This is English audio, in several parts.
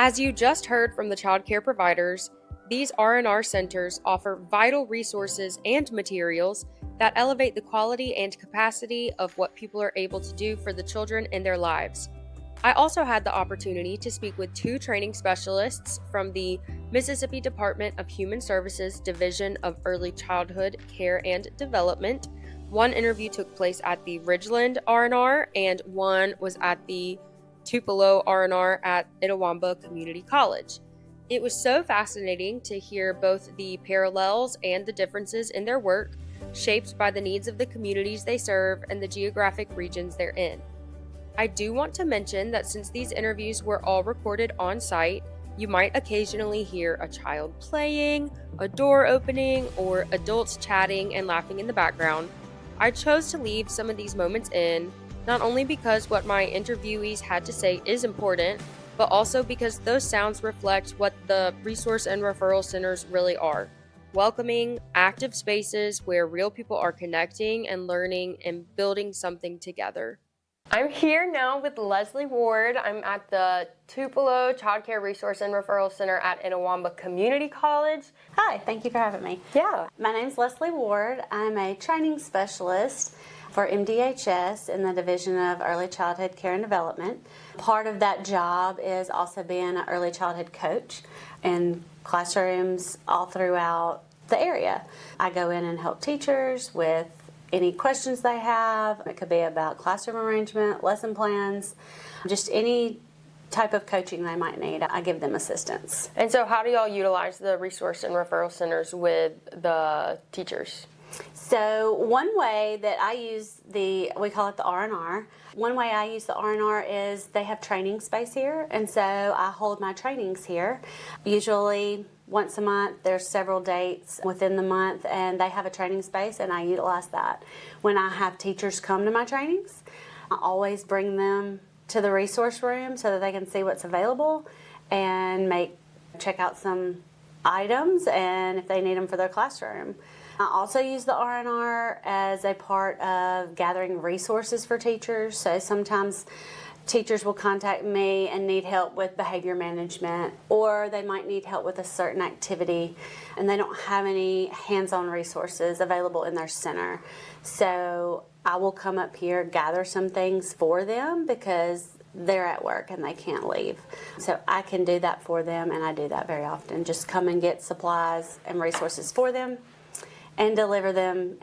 As you just heard from the child care providers, these R&R centers offer vital resources and materials that elevate the quality and capacity of what people are able to do for the children in their lives. I also had the opportunity to speak with 2 training specialists from the Mississippi Department of Human Services Division of Early Childhood Care and Development. One interview took place at the Ridgeland R&R and one was at the Tupelo R&R at Itawamba Community College. It was so fascinating to hear both the parallels and the differences in their work, shaped by the needs of the communities they serve and the geographic regions they're in. I do want to mention that since these interviews were all recorded on site, you might occasionally hear a child playing, a door opening, or adults chatting and laughing in the background. I chose to leave some of these moments in, not only because what my interviewees had to say is important, but also because those sounds reflect what the Resource and Referral Centers really are. Welcoming, active spaces where real people are connecting and learning and building something together. I'm here now with Leslie Ward. I'm at the Tupelo Child Care Resource and Referral Center at Itawamba Community College. Hi, thank you for having me. Yeah. My name's Leslie Ward. I'm a training specialist for MDHS in the Division of Early Childhood Care and Development. Part of that job is also being an early childhood coach in classrooms all throughout the area. I go in and help teachers with any questions they have. It could be about classroom arrangement, lesson plans, just any type of coaching they might need. I give them assistance. And so how do y'all utilize the Resource and Referral Centers with the teachers? So one way that I use we call it the R&R. One way I use the R&R is they have training space here, and so I hold my trainings here. Usually once a month, there's several dates within the month, and they have a training space, and I utilize that. When I have teachers come to my trainings, I always bring them to the resource room so that they can see what's available and check out some items, and if they need them for their classroom. I also use the R&R as a part of gathering resources for teachers. So sometimes teachers will contact me and need help with behavior management, or they might need help with a certain activity and they don't have any hands-on resources available in their center. So I will come up here, gather some things for them because they're at work and they can't leave. So I can do that for them, and I do that very often. Just come and get supplies and resources for them and deliver them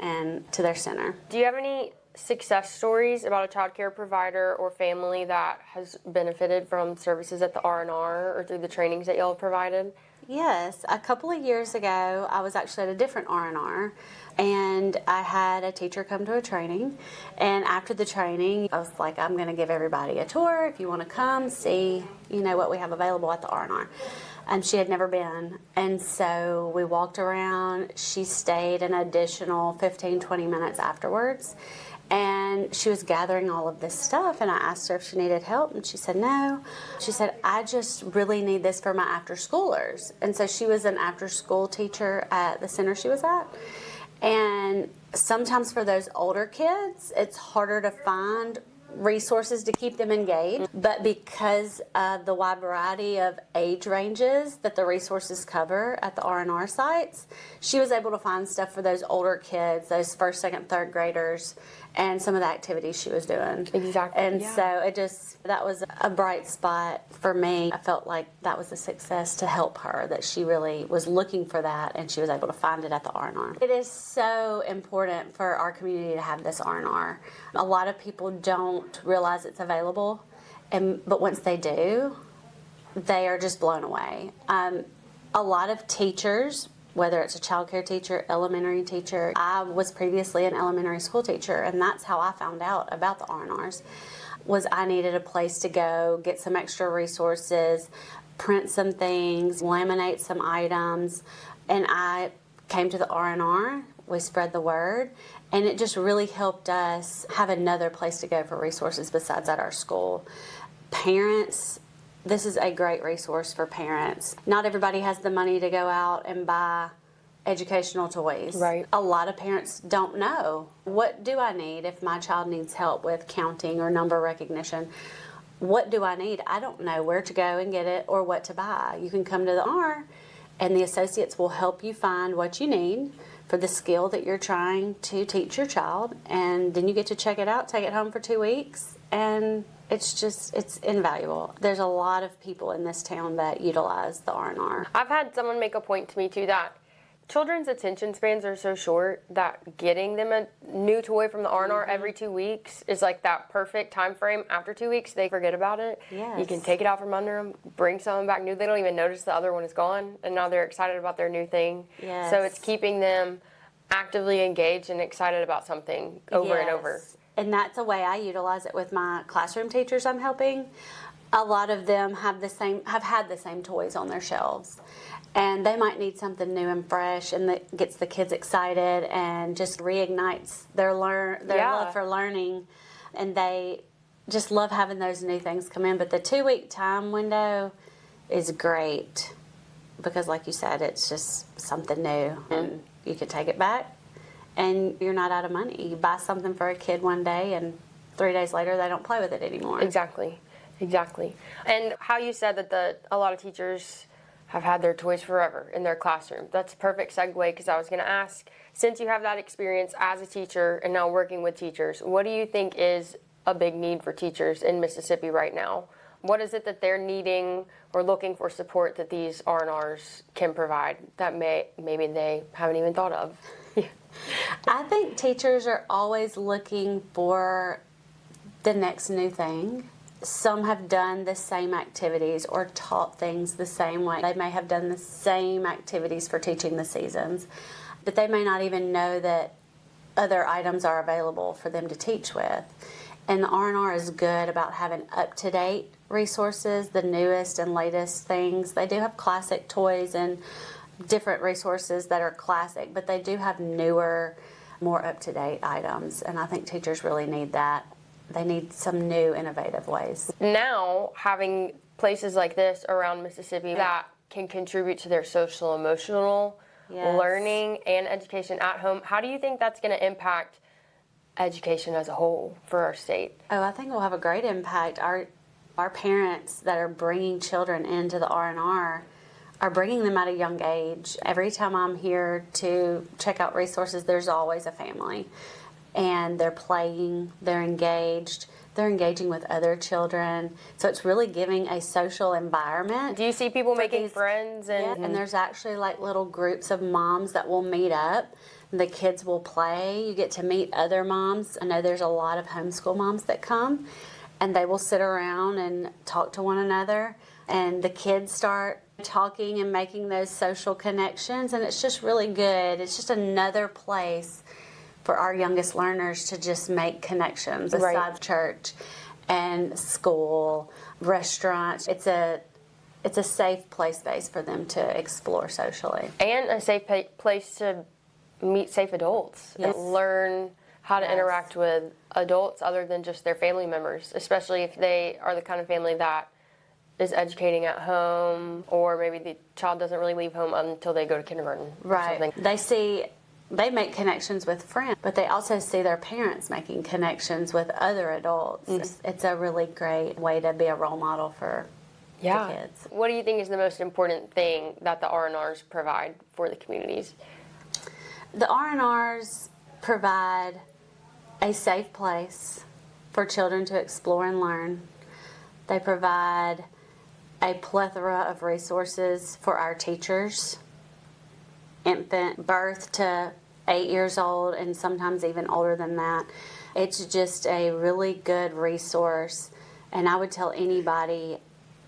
to their center. Do you have any success stories about a child care provider or family that has benefited from services at the R&R or through the trainings that y'all have provided? Yes. A couple of years ago, I was actually at a different R&R, and I had a teacher come to a training, and after the training, I was like, I'm going to give everybody a tour. If you want to come, see, what we have available at the R&R. And she had never been, and so we walked around. She stayed an additional 15-20 minutes afterwards, and she was gathering all of this stuff, and I asked her if she needed help, and she said no. She said, I just really need this for my after-schoolers. And so she was an after-school teacher at the center she was at, and sometimes for those older kids, it's harder to find resources to keep them engaged, but because of the wide variety of age ranges that the resources cover at the R&R sites, she was able to find stuff for those older kids, those first, second, third graders, and some of the activities she was doing. Exactly. And so that was a bright spot for me. I felt like that was a success to help her, that she really was looking for that, and she was able to find it at the R&R. It is so important for our community to have this R&R. A lot of people don't realize it's available, but once they do, they are just blown away. A lot of teachers, whether it's a child care teacher, elementary teacher. I was previously an elementary school teacher, and that's how I found out about the R&Rs, was I needed a place to go, get some extra resources, print some things, laminate some items, and I came to the R&R. We spread the word, and it just really helped us have another place to go for resources besides at our school. Parents, this is a great resource for parents. Not everybody has the money to go out and buy educational toys. Right. A lot of parents don't know, what do I need if my child needs help with counting or number recognition? what do I need? I don't know where to go and get it or what to buy. You can come to the R, and the associates will help you find what you need for the skill that you're trying to teach your child, and then you get to check it out, take it home for 2 weeks, and it's invaluable. There's a lot of people in this town that utilize the R&R. I've had someone make a point to me too that children's attention spans are so short that getting them a new toy from the R&R every 2 weeks is like that perfect time frame. After 2 weeks, they forget about it. Yes. You can take it out from under them, bring someone back new. They don't even notice the other one is gone, and now they're excited about their new thing. Yes. So it's keeping them actively engaged and excited about something over and over. And that's a way I utilize it with my classroom teachers I'm helping. A lot of them have had the same toys on their shelves, and they might need something new and fresh, and that gets the kids excited and just reignites their love for learning, and they just love having those new things come in. But the 2 week time window is great because, like you said, it's just something new, and you can take it back, and you're not out of money. You buy something for a kid one day, and 3 days later they don't play with it anymore. Exactly. And how you said that a lot of teachers have had their toys forever in their classroom. That's a perfect segue, because I was going to ask, since you have that experience as a teacher and now working with teachers, what do you think is a big need for teachers in Mississippi right now? What is it that they're needing or looking for support that these R&Rs can provide that maybe they haven't even thought of? I think teachers are always looking for the next new thing. Some have done the same activities or taught things the same way. They may have done the same activities for teaching the seasons, but they may not even know that other items are available for them to teach with. And the R&R is good about having up-to-date resources, the newest and latest things. They do have classic toys and different resources that are classic, but they do have newer, more up-to-date items, and I think teachers really need that. They need some new, innovative ways. Now, having places like this around Mississippi that can contribute to their social, emotional learning and education at home, how do you think that's going to impact education as a whole for our state? Oh, I think we'll have a great impact. Our parents that are bringing children into the R&R are bringing them at a young age. Every time I'm here to check out resources, there's always a family. And they're playing, they're engaging with other children. So it's really giving a social environment. Do you see people making friends? And there's actually like little groups of moms that will meet up. The kids will play. You get to meet other moms. I know there's a lot of homeschool moms that come, and they will sit around and talk to one another. And the kids start talking and making those social connections, and it's just really good. It's just another place for our youngest learners to just make connections besides church and school, restaurants. It's a safe play space for them to explore socially. And a safe place to meet safe adults and learn how to interact with adults other than just their family members, especially if they are the kind of family that is educating at home, or maybe the child doesn't really leave home until they go to kindergarten. Right. Or something. They make connections with friends, but they also see their parents making connections with other adults. It's a really great way to be a role model for the kids. What do you think is the most important thing that the R&Rs provide for the communities? The R&Rs provide a safe place for children to explore and learn. They provide a plethora of resources for our teachers. Infant birth to 8 years old, and sometimes even older than that. It's just a really good resource, and I would tell anybody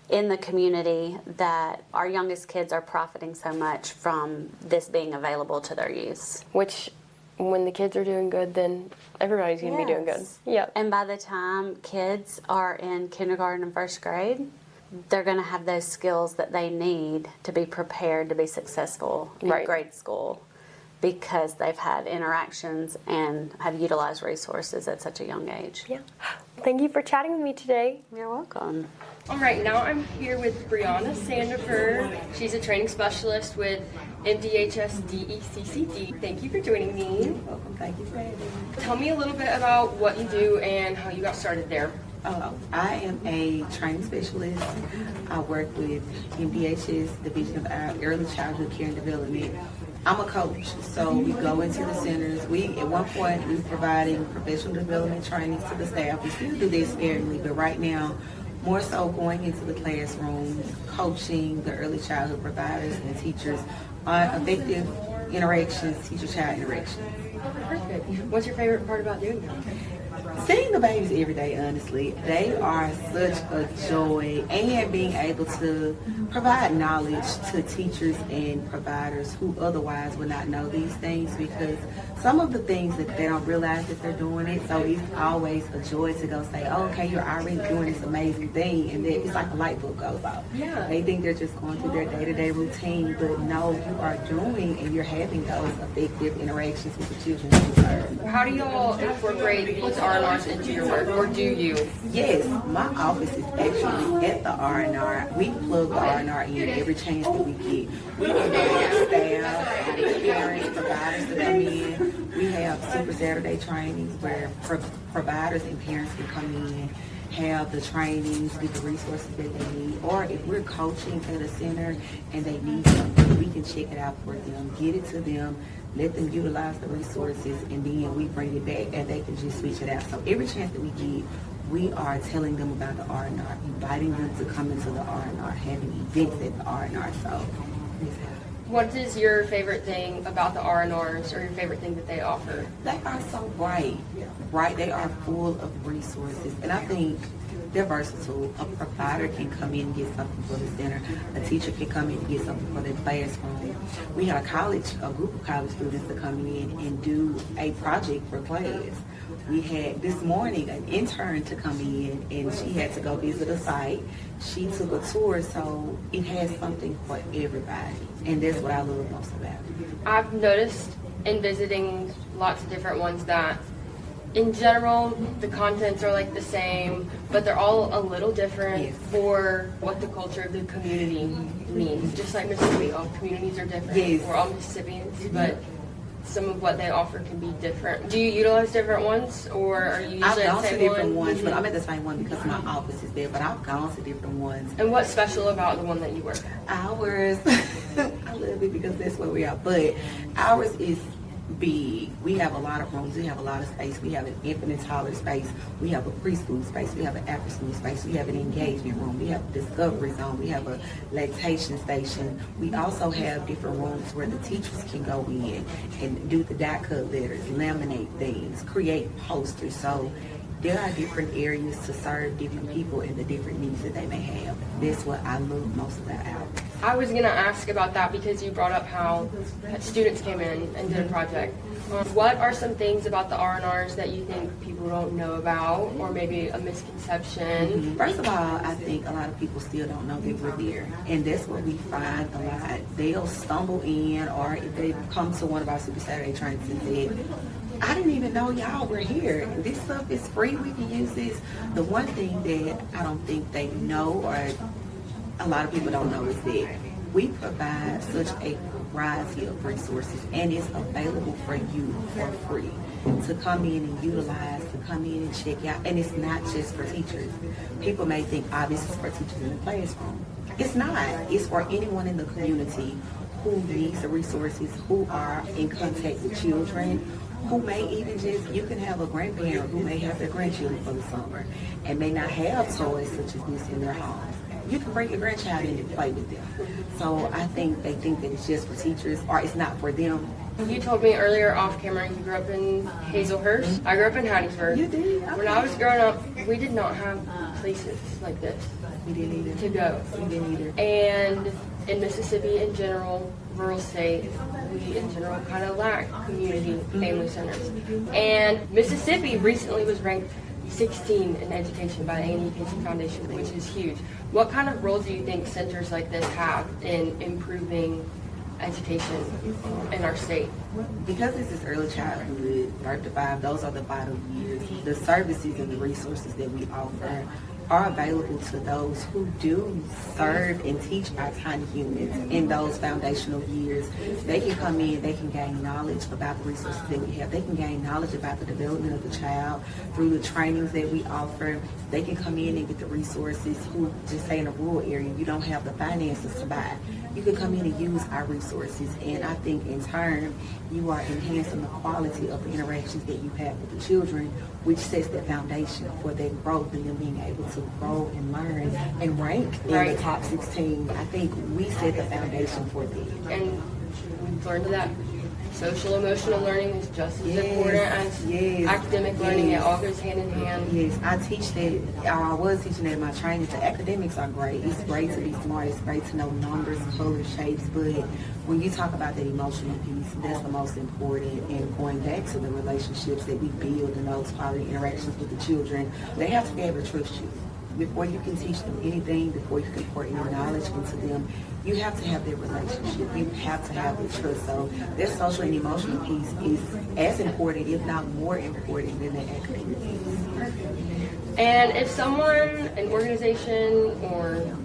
in the community that our youngest kids are profiting so much from this being available to their use. Which, when the kids are doing good, then everybody's going to be doing good. Yeah. And by the time kids are in kindergarten and first grade, they're going to have those skills that they need to be prepared to be successful in grade school, because they've had interactions and have utilized resources at such a young age. Yeah. Thank you for chatting with me today. You're welcome. All right, now I'm here with Brianna Sandifer. She's a training specialist with MDHS DECCD. Thank you for joining me. Welcome. Thank you for having me. Tell me a little bit about what you do and how you got started there. I am a training specialist. I work with MDHS, Division of Early Childhood Care and Development. I'm a coach, so we go into the centers. At one point, we were providing professional development trainings to the staff. We still do this sparingly, but right now, more so going into the classrooms, coaching the early childhood providers and teachers on effective interactions, teacher-child interactions. Perfect. What's your favorite part about doing that? Seeing the babies every day, honestly, they are such a joy, and being able to provide knowledge to teachers and providers who otherwise would not know these things, because some of the things that they don't realize that they're doing it. So it's always a joy to go say, oh, okay, you're already doing this amazing thing, and then it's like a light bulb goes off. Yeah. They think they're just going through their day-to-day routine, but no, you are doing and you're having those effective interactions with the children you serve. How do y'all incorporate these R&Rs into your work, or do you? Yes, my office is actually at the R&R. We plug the R&R in every chance that we get. We invite staff, parents, providers to come in. We have Super Saturday trainings where providers and parents can come in, have the trainings, get the resources that they need. Or if we're coaching at a center and they need something, we can check it out for them, get it to them, let them utilize the resources, and then we bring it back and they can just switch it out. So every chance that we get, we are telling them about the R&R, inviting them to come into the R&R, having events at the R&R. So, What is your favorite thing about the R&Rs, or your favorite thing that they offer? they are so bright. They are full of resources, and I think they're versatile. A provider can come in and get something for the center. A teacher can come in and get something for their classroom. We had a group of college students to come in and do a project for class. We had this morning an intern to come in, and she had to go visit a site. She took a tour, so it has something for everybody, and that's what I love most about it. I've noticed in visiting lots of different ones that in general the contents are like the same, but they're all a little different Yes. for what the culture of the community means. Just like Mississippi, all communities are different. Yes. We're all Mississippians, but some of what they offer can be different. Do you utilize different ones, or are you I've usually at gone the to same different one? ones, but I'm at the same one because my office is there, but I've gone to different ones. And what's special about the one that you work at? Ours, I love it because that's where we are, but ours is big. We have a lot of rooms. We have a lot of space. We have an infant and toddler space. We have a preschool space. We have an after school space. We have an engagement room. We have a discovery zone. We have a lactation station. We also have different rooms where the teachers can go in and do the die cut letters, laminate things, create posters. So there are different areas to serve different people and the different needs that they may have. That's what I love most about ours. I was going to ask about that because you brought up how students came in and did a project. What are some things about the R&Rs that you think people don't know about, or maybe a misconception? First of all, I think a lot of people still don't know that we're there, and that's what we find a lot. They'll stumble in, or if they come to one of our Super Saturday trainings and say, I didn't even know y'all were here. This stuff is free. We can use this. The one thing that I don't think they know, or a lot of people don't know, is that we provide such a variety of resources, and it's available for you for free to come in and utilize, to come in and check out. And it's not just for teachers. People may think, this is for teachers in the classroom. It's not. It's for anyone in the community who needs the resources, who are in contact with children, who may even you can have a grandparent who may have their grandchildren for the summer and may not have toys such as this in their homes. You can bring your grandchild in and play with them. So I think they think that it's just for teachers, or it's not for them. You told me earlier off camera you grew up in Hazelhurst. I grew up in Hattiesburg. You did? When I was growing up, we did not have places like this We didn't either. to go. We didn't either. And in Mississippi in general, rural state, we in general kind of lack community family centers. And Mississippi recently was ranked 16 in education by the A&E Foundation, which is huge. What kind of role do you think centers like this have in improving education in our state? Because this is early childhood, birth to 5, those are the vital years. The services and the resources that we offer are available to those who do serve and teach our tiny humans in those foundational years. They can come in, they can gain knowledge about the resources that we have. They can gain knowledge about the development of the child through the trainings that we offer. They can come in and get the resources who, just say in a rural area, you don't have the finances to buy. You can come in and use our resources, and I think in turn you are enhancing the quality of the interactions that you have with the children, which sets the foundation for their growth and them being able to grow and learn and rank in the top 16. I think we set the foundation for them. And we've learned that social emotional learning is just as important as academic learning. It all goes hand in hand. Yes, I teach that, or I was teaching that in my training. The academics are great. It's great to be smart. It's great to know numbers, colors, shapes. But when you talk about that emotional piece, that's the most important. And going back to the relationships that we build and those quality interactions with the children, they have to be able to trust you. Before you can teach them anything, before you can pour any knowledge into them, you have to have that relationship. You have to have the trust. So that social and emotional piece is as important, if not more important, than the academic piece. And if someone, an organization or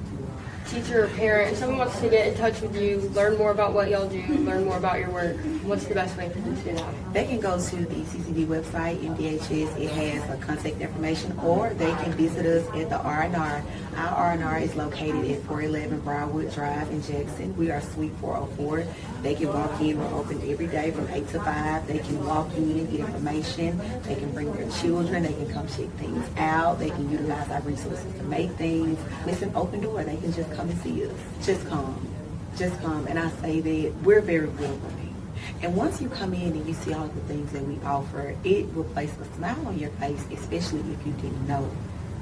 teacher or parent, if someone wants to get in touch with you, learn more about what y'all do, learn more about your work, what's the best way for them to do that? They can go to the CCD website, MDHS. It has a contact information, or they can visit us at the R&R. Our R&R is located at 411 Broadwood Drive in Jackson. We are Suite 404. They can walk in. We're open every day from 8 to 5. They can walk in and get information. They can bring their children. They can come check things out. They can utilize our resources to make things. It's an open door. They can just come and see us. Just come. Just come. And I say that we're very welcoming. And once you come in and you see all the things that we offer, it will place a smile on your face, especially if you didn't know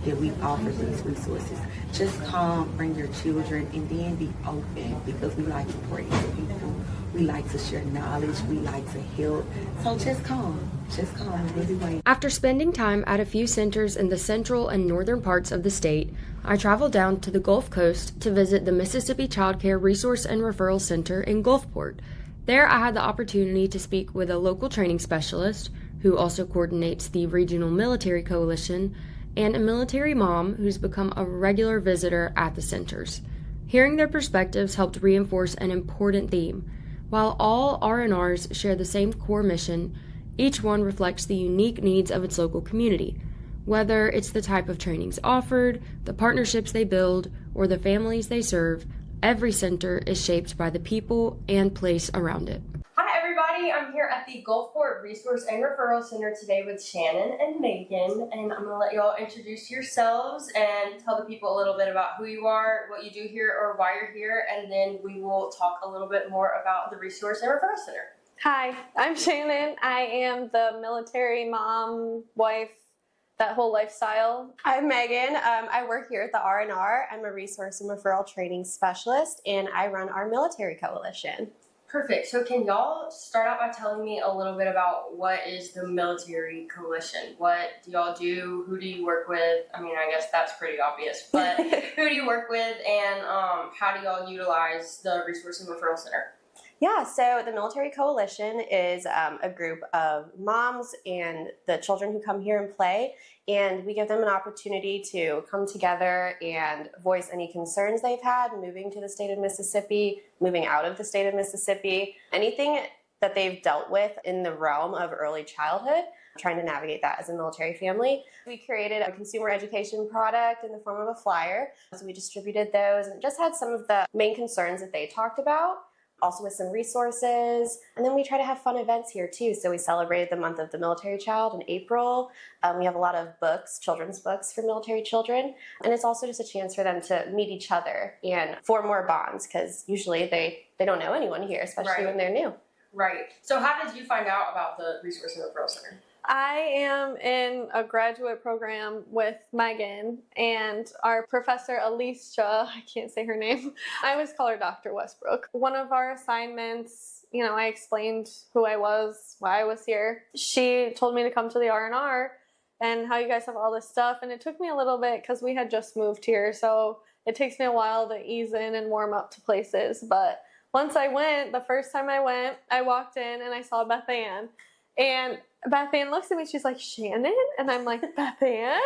that we offer these resources. Just come, bring your children, and then be open, because we like to pray to people. We like to share knowledge. We like to help. So just come. Just come. We'll be waiting. After spending time at a few centers in the central and northern parts of the state, I traveled down to the Gulf Coast to visit the Mississippi Child Care Resource and Referral Center in Gulfport. There, I had the opportunity to speak with a local training specialist, who also coordinates the Regional Military Coalition, and a military mom who's become a regular visitor at the centers. Hearing their perspectives helped reinforce an important theme. While all R&Rs share the same core mission, each one reflects the unique needs of its local community. Whether it's the type of trainings offered, the partnerships they build, or the families they serve, every center is shaped by the people and place around it. Hi everybody, I'm here at the Gulfport Resource and Referral Center today with Shannon and Megan, and I'm going to let y'all introduce yourselves and tell the people a little bit about who you are, what you do here, or why you're here, and then we will talk a little bit more about the Resource and Referral Center. Hi, I'm Shannon. I am the military mom, wife, that whole lifestyle. I'm Megan. I work here at the R&R. I'm a resource and referral training specialist, and I run our military coalition. Perfect. So can y'all start out by telling me a little bit about what is the military coalition? What do y'all do? Who do you work with? I mean, I guess that's pretty obvious, but who do you work with, and how do y'all utilize the Resource and Referral Center? Yeah, so the Military Coalition is a group of moms and the children who come here and play, and we give them an opportunity to come together and voice any concerns they've had moving to the state of Mississippi, moving out of the state of Mississippi, anything that they've dealt with in the realm of early childhood, trying to navigate that as a military family. We created a consumer education product in the form of a flyer, so we distributed those and just had some of the main concerns that they talked about, also with some resources. And then we try to have fun events here too. So we celebrated the month of the military child in April. We have a lot of books, children's books for military children. And it's also just a chance for them to meet each other and form more bonds, because usually they don't know anyone here, especially when they're new. Right. So how did you find out about the Resource and Referral Center? I am in a graduate program with Megan and our professor Alicia, I can't say her name. I always call her Dr. Westbrook. One of our assignments, I explained who I was, why I was here. She told me to come to the R&R and how you guys have all this stuff. And it took me a little bit because we had just moved here. So it takes me a while to ease in and warm up to places. But once I went, the first time I went, I walked in and I saw Beth Ann. And Beth Ann looks at me, she's like, Shannon? And I'm like, Beth Ann?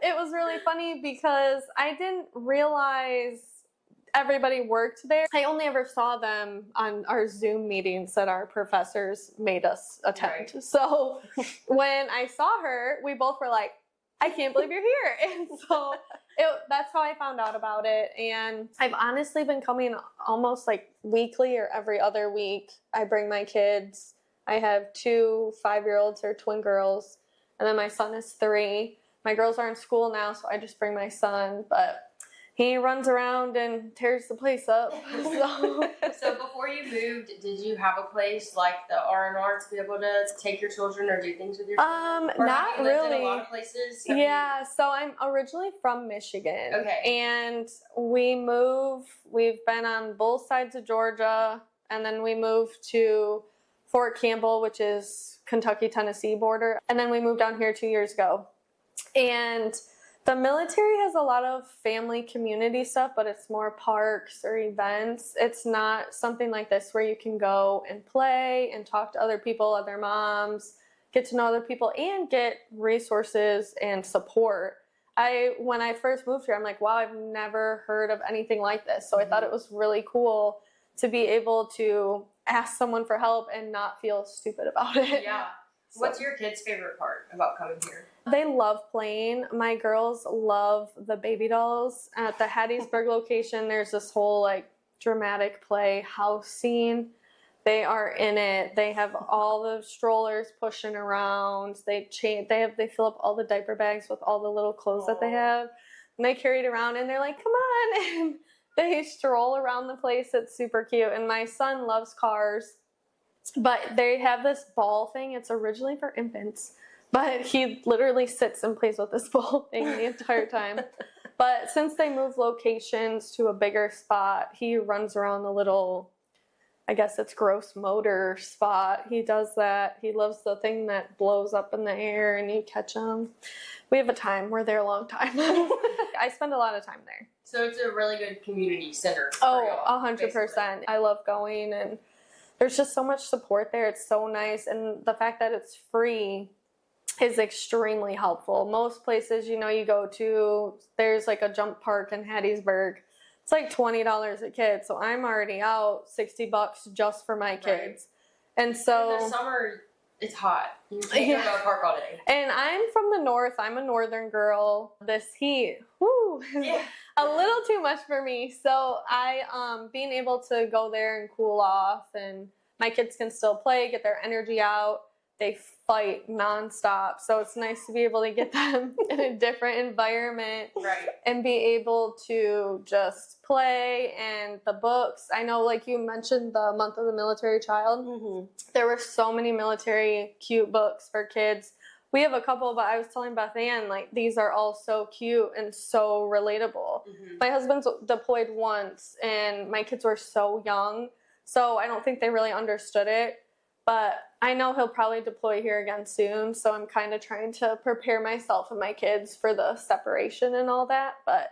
it was really funny because I didn't realize everybody worked there. I only ever saw them on our Zoom meetings that our professors made us attend. Right. So when I saw her, we both were like, I can't believe you're here. And so that's how I found out about it. And I've honestly been coming almost like weekly or every other week. I bring my kids. I have 2 5-year-olds or twin girls, and then my son is 3. My girls are in school now, so I just bring my son, but he runs around and tears the place up. So before you moved, did you have a place like the R&R to be able to take your children or do things with your children? Or Not have you lived really. in a lot of places? Yeah, so I'm originally from Michigan. Okay. And we've been on both sides of Georgia, and then we moved to Fort Campbell, which is Kentucky-Tennessee border. And then we moved down here 2 years ago. And the military has a lot of family community stuff, but it's more parks or events. It's not something like this where you can go and play and talk to other people, other moms, get to know other people, and get resources and support. When I first moved here, I'm like, wow, I've never heard of anything like this. So I thought it was really cool to be able to ask someone for help and not feel stupid about it. Yeah. What's your kids' favorite part about coming here? They love playing. My girls love the baby dolls. At the Hattiesburg location, there's this whole like dramatic play house scene. They are in it. They have all the strollers pushing around. They fill up all the diaper bags with all the little clothes that they have. And they carry it around and they're like, come on. And they stroll around the place. It's super cute. And my son loves cars. But they have this ball thing. It's originally for infants. But he literally sits and plays with this ball thing the entire time. But since they moved locations to a bigger spot, he runs around the little, I guess it's gross motor spot. He does that. He loves the thing that blows up in the air and you catch him. We have a time. We're there a long time. I spend a lot of time there. So it's a really good community center. Oh, 100%. I love going, and there's just so much support there. It's so nice. And the fact that it's free is extremely helpful. Most places, you go to, there's like a jump park in Hattiesburg. It's like $20 a kid. So I'm already out $60 just for my kids. Right. And so in the summer, it's hot. You can't go to a park all day. And I'm from the north. I'm a northern girl. This heat, a little too much for me. So being able to go there and cool off, and my kids can still play, get their energy out. They fight nonstop. So it's nice to be able to get them in a different environment, right, and be able to just play. And the books, I know, like you mentioned, the month of the military child. Mm-hmm. There were so many military cute books for kids. We have a couple, but I was telling Beth Ann, like, these are all so cute and so relatable. Mm-hmm. My husband's deployed once, and my kids were so young, so I don't think they really understood it. But I know he'll probably deploy here again soon, so I'm kind of trying to prepare myself and my kids for the separation and all that. But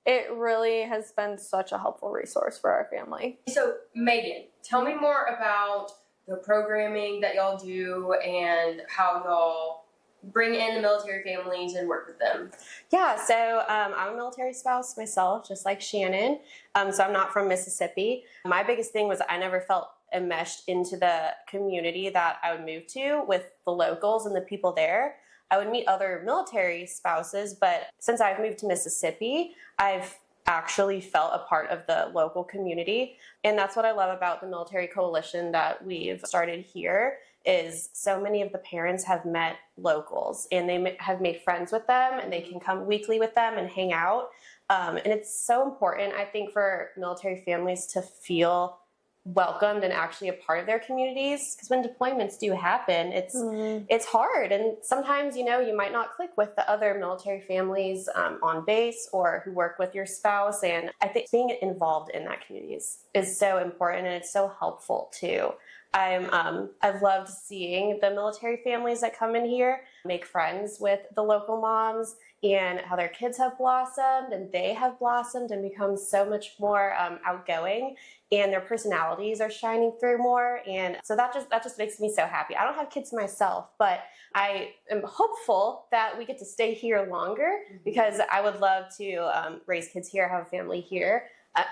it really has been such a helpful resource for our family. So, Megan, tell me more about the programming that y'all do and how y'all bring in the military families and work with them. Yeah, so I'm a military spouse myself, just like Shannon. So I'm not from Mississippi. My biggest thing was I never felt enmeshed into the community that I would move to with the locals and the people there. I would meet other military spouses, but since I've moved to Mississippi, I've actually felt a part of the local community. And that's what I love about the military coalition that we've started here, is so many of the parents have met locals and they have made friends with them, and they can come weekly with them and hang out. And it's so important, I think, for military families to feel welcomed and actually a part of their communities, because when deployments do happen, it's hard, and sometimes you might not click with the other military families on base or who work with your spouse. And I think being involved in that community is so important, and it's so helpful too. I've loved seeing the military families that come in here make friends with the local moms and how their kids have blossomed and they have blossomed and become so much more outgoing, and their personalities are shining through more. And so that just makes me so happy. I don't have kids myself, but I am hopeful that we get to stay here longer, because I would love to raise kids here, have a family here.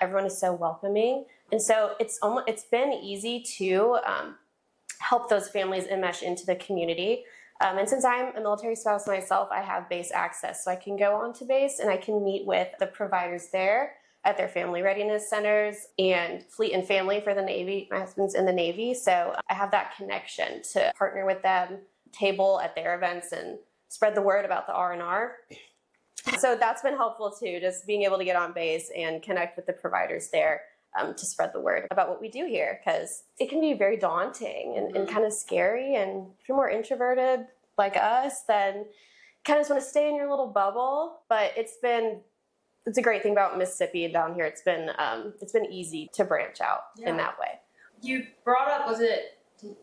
Everyone is so welcoming. And so it's been easy to help those families enmesh into the community. And since I'm a military spouse myself, I have base access. So I can go onto base and I can meet with the providers there at their family readiness centers and fleet and family for the Navy. My husband's in the Navy, so I have that connection to partner with them, table at their events, and spread the word about the R&R. So that's been helpful too, just being able to get on base and connect with the providers there to spread the word about what we do here, because it can be very daunting and kind of scary. And if you're more introverted like us, then you kind of just want to stay in your little bubble. But it's a great thing about Mississippi and down here. It's been easy to branch out in that way. You brought up, did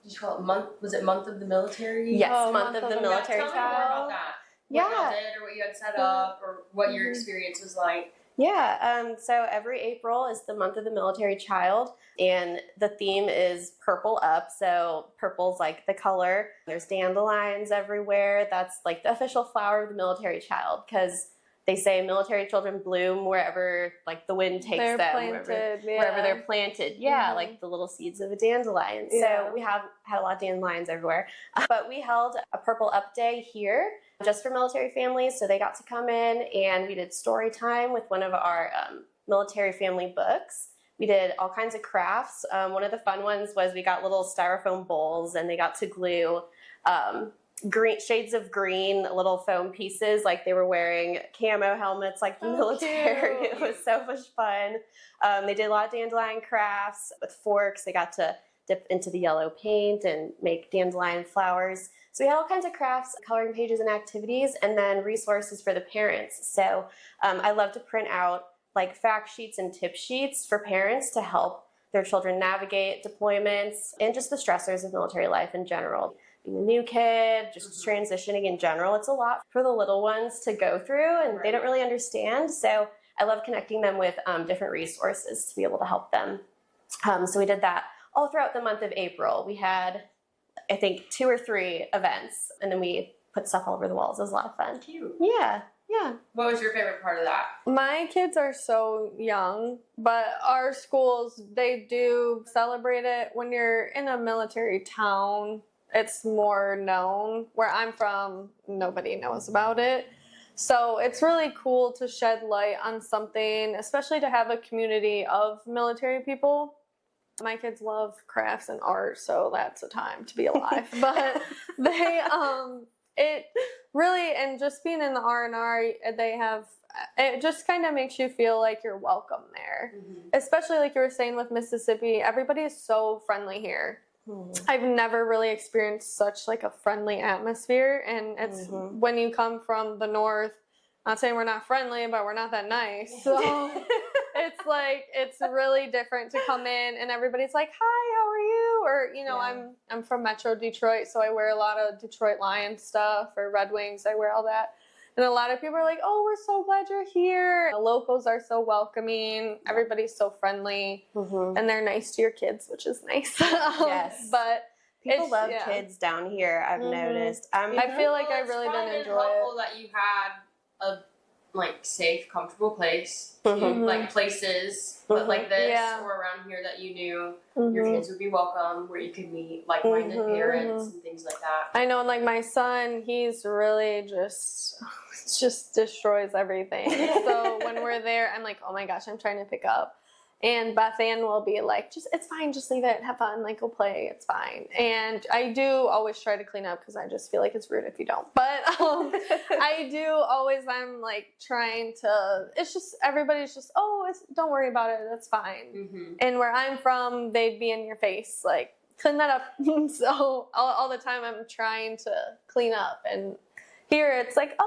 you call it month? Was it month of the military? Yes, month of the military Tell me more about that. What y'all did, or what you had set up, or what your experience was like. Yeah, so every April is the month of the military child, and the theme is purple up. So purple's like the color. There's dandelions everywhere. That's like the official flower of the military child, because they say military children bloom wherever like the wind takes them, wherever they're planted. Yeah, like the little seeds of a dandelion. So we have had a lot of dandelions everywhere. But we held a purple up day here just for military families. So they got to come in and we did story time with one of our military family books. We did all kinds of crafts. One of the fun ones was we got little styrofoam bowls and they got to glue green shades of green little foam pieces, like they were wearing camo helmets like the military. Cute. It was so much fun. They did a lot of dandelion crafts with forks. They got to dip into the yellow paint and make dandelion flowers. So we had all kinds of crafts, coloring pages and activities, and then resources for the parents. So I love to print out like fact sheets and tip sheets for parents to help their children navigate deployments and just the stressors of military life in general. Being a new kid, just transitioning in general, it's a lot for the little ones to go through, and they don't really understand. So I love connecting them with different resources to be able to help them. So we did that all throughout the month of April. We had, I think, 2 or 3 events, and then we put stuff all over the walls. It was a lot of fun. Cute. Yeah. What was your favorite part of that? My kids are so young, but our schools, they do celebrate it. When you're in a military town, it's more known. Where I'm from, nobody knows about it. So it's really cool to shed light on something, especially to have a community of military people. My kids love crafts and art, so that's a time to be alive. But they, it really, and just being in the R&R, they have, it just kind of makes you feel like you're welcome there. Especially like you were saying with Mississippi, everybody is so friendly here. I've never really experienced such like a friendly atmosphere, and it's when you come from the north, not saying we're not friendly, but we're not that nice. So it's like, it's really different to come in and everybody's like, hi, how are you? Or, you know, I'm from Metro Detroit, so I wear a lot of Detroit Lions stuff, or Red Wings, I wear all that. And a lot of people are like, oh, we're so glad you're here. The locals are so welcoming. Everybody's so friendly. And they're nice to your kids, which is nice. Yes. But people love kids down here, I've noticed. I feel like I really didn't enjoy it. It's helpful that you had a safe, comfortable place, like places, but like this or around here that you knew your kids would be welcome, where you could meet like-minded parents and things like that. I know, and like my son, he's really just destroys everything. So when we're there, I'm like, oh my gosh, I'm trying to pick up. And Beth Ann will be like, it's fine, just leave it, have fun, like, go play, it's fine. And I do always try to clean up, because I just feel like it's rude if you don't. But I do always, I'm like trying to, it's just, everybody's just, don't worry about it, that's fine. And where I'm from, they'd be in your face, like, clean that up. So all the time I'm trying to clean up, and here it's like,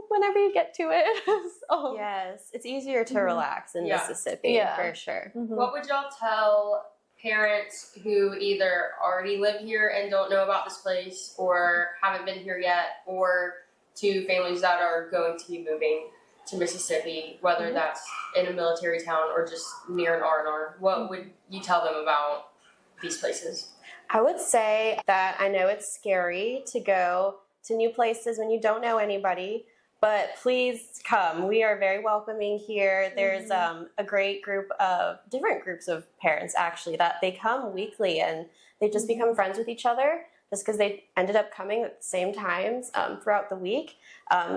whenever you get to it. So. Yes, it's easier to relax in Mississippi, for sure. What would y'all tell parents who either already live here and don't know about this place or haven't been here yet, or to families that are going to be moving to Mississippi, whether that's in a military town or just near an R&R? What would you tell them about these places? I would say that I know it's scary to go to new places when you don't know anybody, but please come. We are very welcoming here. There's a great different groups of parents actually that they come weekly and they just become friends with each other just because they ended up coming at the same times throughout the week.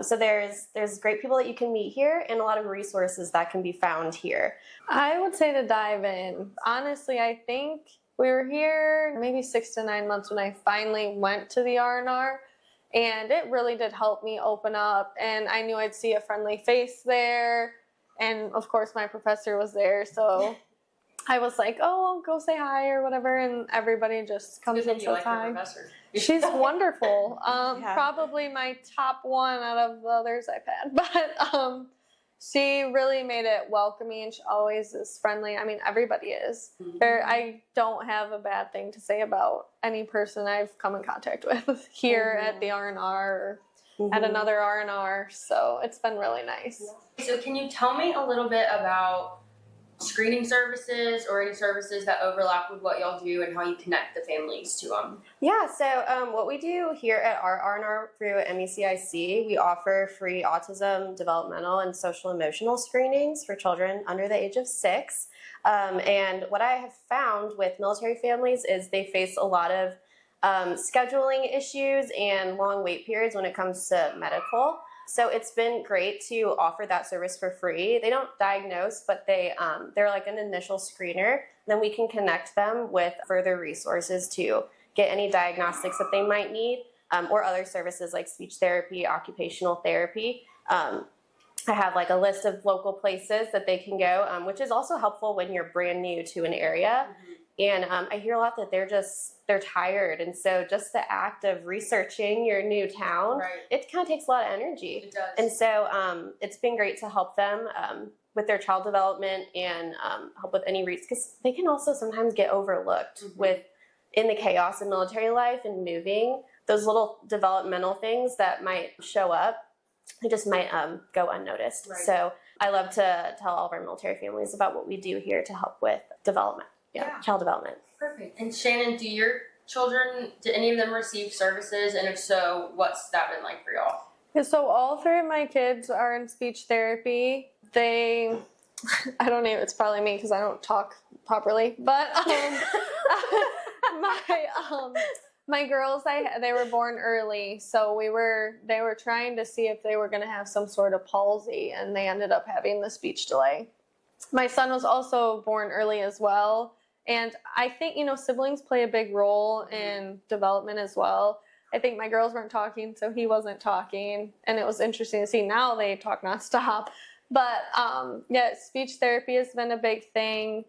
So there's great people that you can meet here and a lot of resources that can be found here. I would say to dive in. Honestly, I think we were here maybe 6 to 9 months when I finally went to the R&R, and it really did help me open up, and I knew I'd see a friendly face there, and of course my professor was there, so I was like, oh, I'll go say hi or whatever, and everybody just comes and says hi. She's wonderful. Probably my top one out of the others I've had, but she really made it welcoming. She always is friendly. I mean, everybody is. I don't have a bad thing to say about any person I've come in contact with here at the R&R or at another R&R. So it's been really nice. So can you tell me a little bit about screening services or any services that overlap with what y'all do and how you connect the families to them? Yeah, so what we do here at our R&R through MECIC, we offer free autism, developmental, and social emotional screenings for children under the age of 6. And what I have found with military families is they face a lot of scheduling issues and long wait periods when it comes to medical. So it's been great to offer that service for free. They don't diagnose, but they're like an initial screener. Then we can connect them with further resources to get any diagnostics that they might need, or other services like speech therapy, occupational therapy. I have like a list of local places that they can go, which is also helpful when you're brand new to an area. And I hear a lot that they're tired. And so just the act of researching your new town, it kind of takes a lot of energy. It does. And so it's been great to help them with their child development and help with any because they can also sometimes get overlooked in the chaos of military life and moving. Those little developmental things that might show up, they just might go unnoticed. So I love to tell all of our military families about what we do here to help with development. Child development. Perfect. And Shannon, do any of them receive services? And if so, what's that been like for y'all? Yeah, so all 3 of my kids are in speech therapy. I don't know, it's probably me because I don't talk properly, but my girls, they were born early, so they were trying to see if they were going to have some sort of palsy, and they ended up having the speech delay. My son was also born early as well. And I think, siblings play a big role in development as well. I think my girls weren't talking, so he wasn't talking. And it was interesting to see now they talk nonstop. But, speech therapy has been a big thing.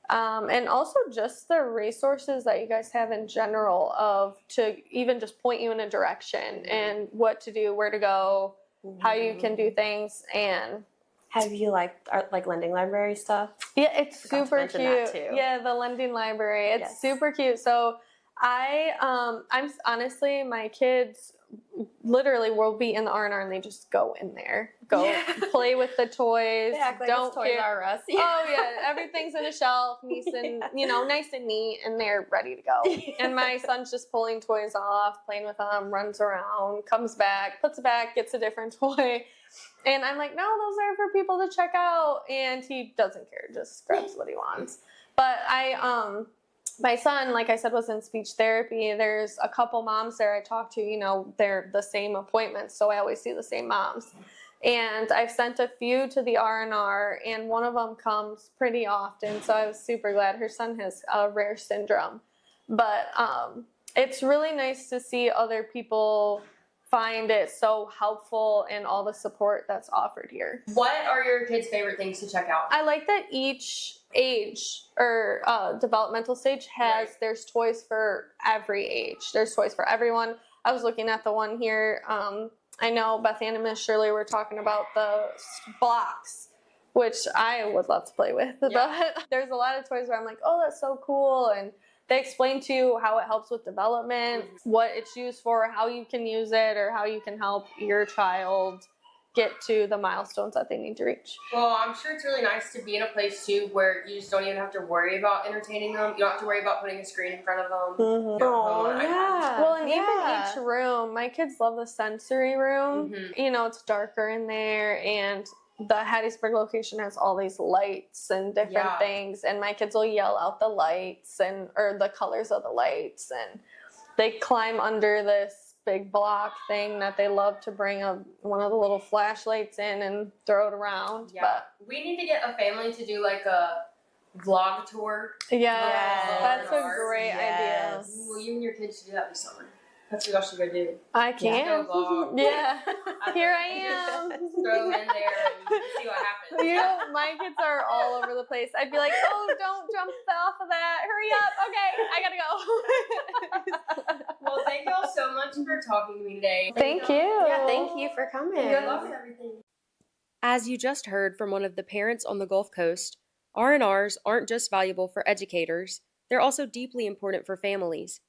And also just the resources that you guys have in general to even just point you in a direction and what to do, where to go, how you can do things. And have you like lending library stuff? Yeah, it's super cute. Yeah, the lending library. It's super cute. So I'm honestly, my kids literally will be in the R&R and they just go in there, play with the toys. Yeah, like don't Toys R Us. Oh yeah, everything's in a shelf, nice and neat, and they're ready to go. And my son's just pulling toys off, playing with them, runs around, comes back, puts it back, gets a different toy. And I'm like, no, those are for people to check out. And he doesn't care, just grabs what he wants. But my son, like I said, was in speech therapy. There's a couple moms there I talk to, they're the same appointments, so I always see the same moms. And I've sent a few to the R&R, and one of them comes pretty often, so I was super glad. Her son has a rare syndrome. But it's really nice to see other people find it so helpful and all the support that's offered here. What are your kids' favorite things to check out? I like that each age or developmental stage there's toys for every age. There's toys for everyone. I was looking at the one here. I know Beth Ann and Miss Shirley were talking about the blocks which I would love to play with. Yeah. But there's a lot of toys where I'm like, oh, that's so cool. And they explain to you how it helps with development, what it's used for, how you can use it, or how you can help your child get to the milestones that they need to reach. Well, I'm sure it's really nice to be in a place too where you just don't even have to worry about entertaining them. You don't have to worry about putting a screen in front of them. Mm-hmm. Oh, yeah. Well, and even each room, my kids love the sensory room. Mm-hmm. You know, it's darker in there, and the Hattiesburg location has all these lights and different things, and my kids will yell out the lights or the colors of the lights, and they climb under this big block thing that they love to bring one of the little flashlights in and throw it around. Yeah. But We need to get a family to do like a vlog tour. yes, that's a Yes. great idea. Well, you and your kids should do that this summer. That's what y'all should go do. I can. Go vlog. Yeah. Here I am. Throw them in there and see what happens. You know, my kids are all over the place. I'd be like, oh, don't jump off of that. Hurry up. Okay, I gotta go. Well, thank y'all so much for talking to me today. Thank you. Yeah, thank you for coming. Good luck with everything. As you just heard from one of the parents on the Gulf Coast, R&Rs aren't just valuable for educators, they're also deeply important for families.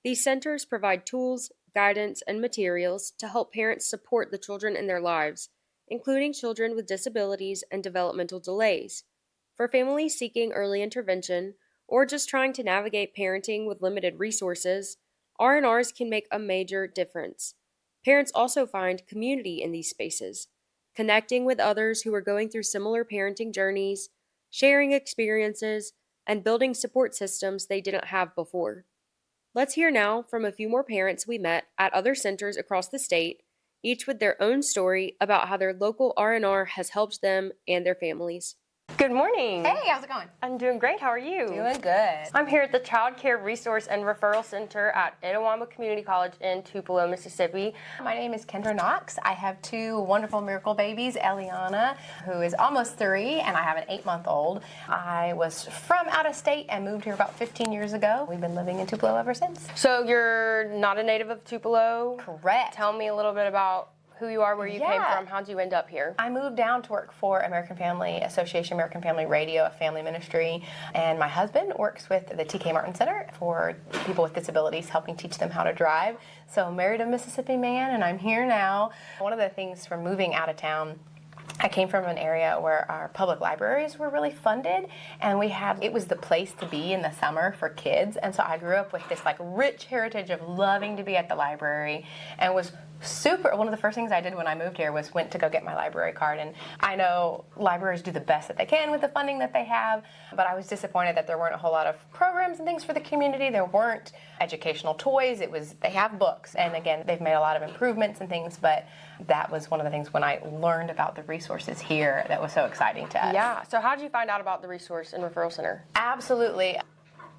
These centers provide tools, guidance, and materials to help parents support the children in their lives, including children with disabilities and developmental delays. For families seeking early intervention or just trying to navigate parenting with limited resources, R&Rs can make a major difference. Parents also find community in these spaces, connecting with others who are going through similar parenting journeys, sharing experiences, and building support systems they didn't have before. Let's hear now from a few more parents we met at other centers across the state, each with their own story about how their local R&R has helped them and their families. Good morning. Hey, how's it going? I'm doing great. How are you? Doing good. I'm here at the Child Care Resource and Referral Center at Itawamba Community College in Tupelo, Mississippi. My name is Kendra Knox. I have two wonderful miracle babies, Eliana, who is almost 3, and I have an 8-month-old. I was from out of state and moved here about 15 years ago. We've been living in Tupelo ever since. So you're not a native of Tupelo? Correct. Tell me a little bit about who you are, where you came from, how'd you end up here? I moved down to work for American Family Association, American Family Radio, a family ministry, and my husband works with the TK Martin Center for people with disabilities, helping teach them how to drive. So married a Mississippi man, and I'm here now. One of the things from moving out of town, I came from an area where our public libraries were really funded, and it was the place to be in the summer for kids. And so I grew up with this like rich heritage of loving to be at the library, and was one of the first things I did when I moved here was went to go get my library card. And I know libraries do the best that they can with the funding that they have, but I was disappointed that there weren't a whole lot of programs and things for the community. There weren't educational toys. They have books, and again, they've made a lot of improvements and things, but that was one of the things when I learned about the resources here that was so exciting to us. Yeah, so how did you find out about the Resource and Referral Center? Absolutely.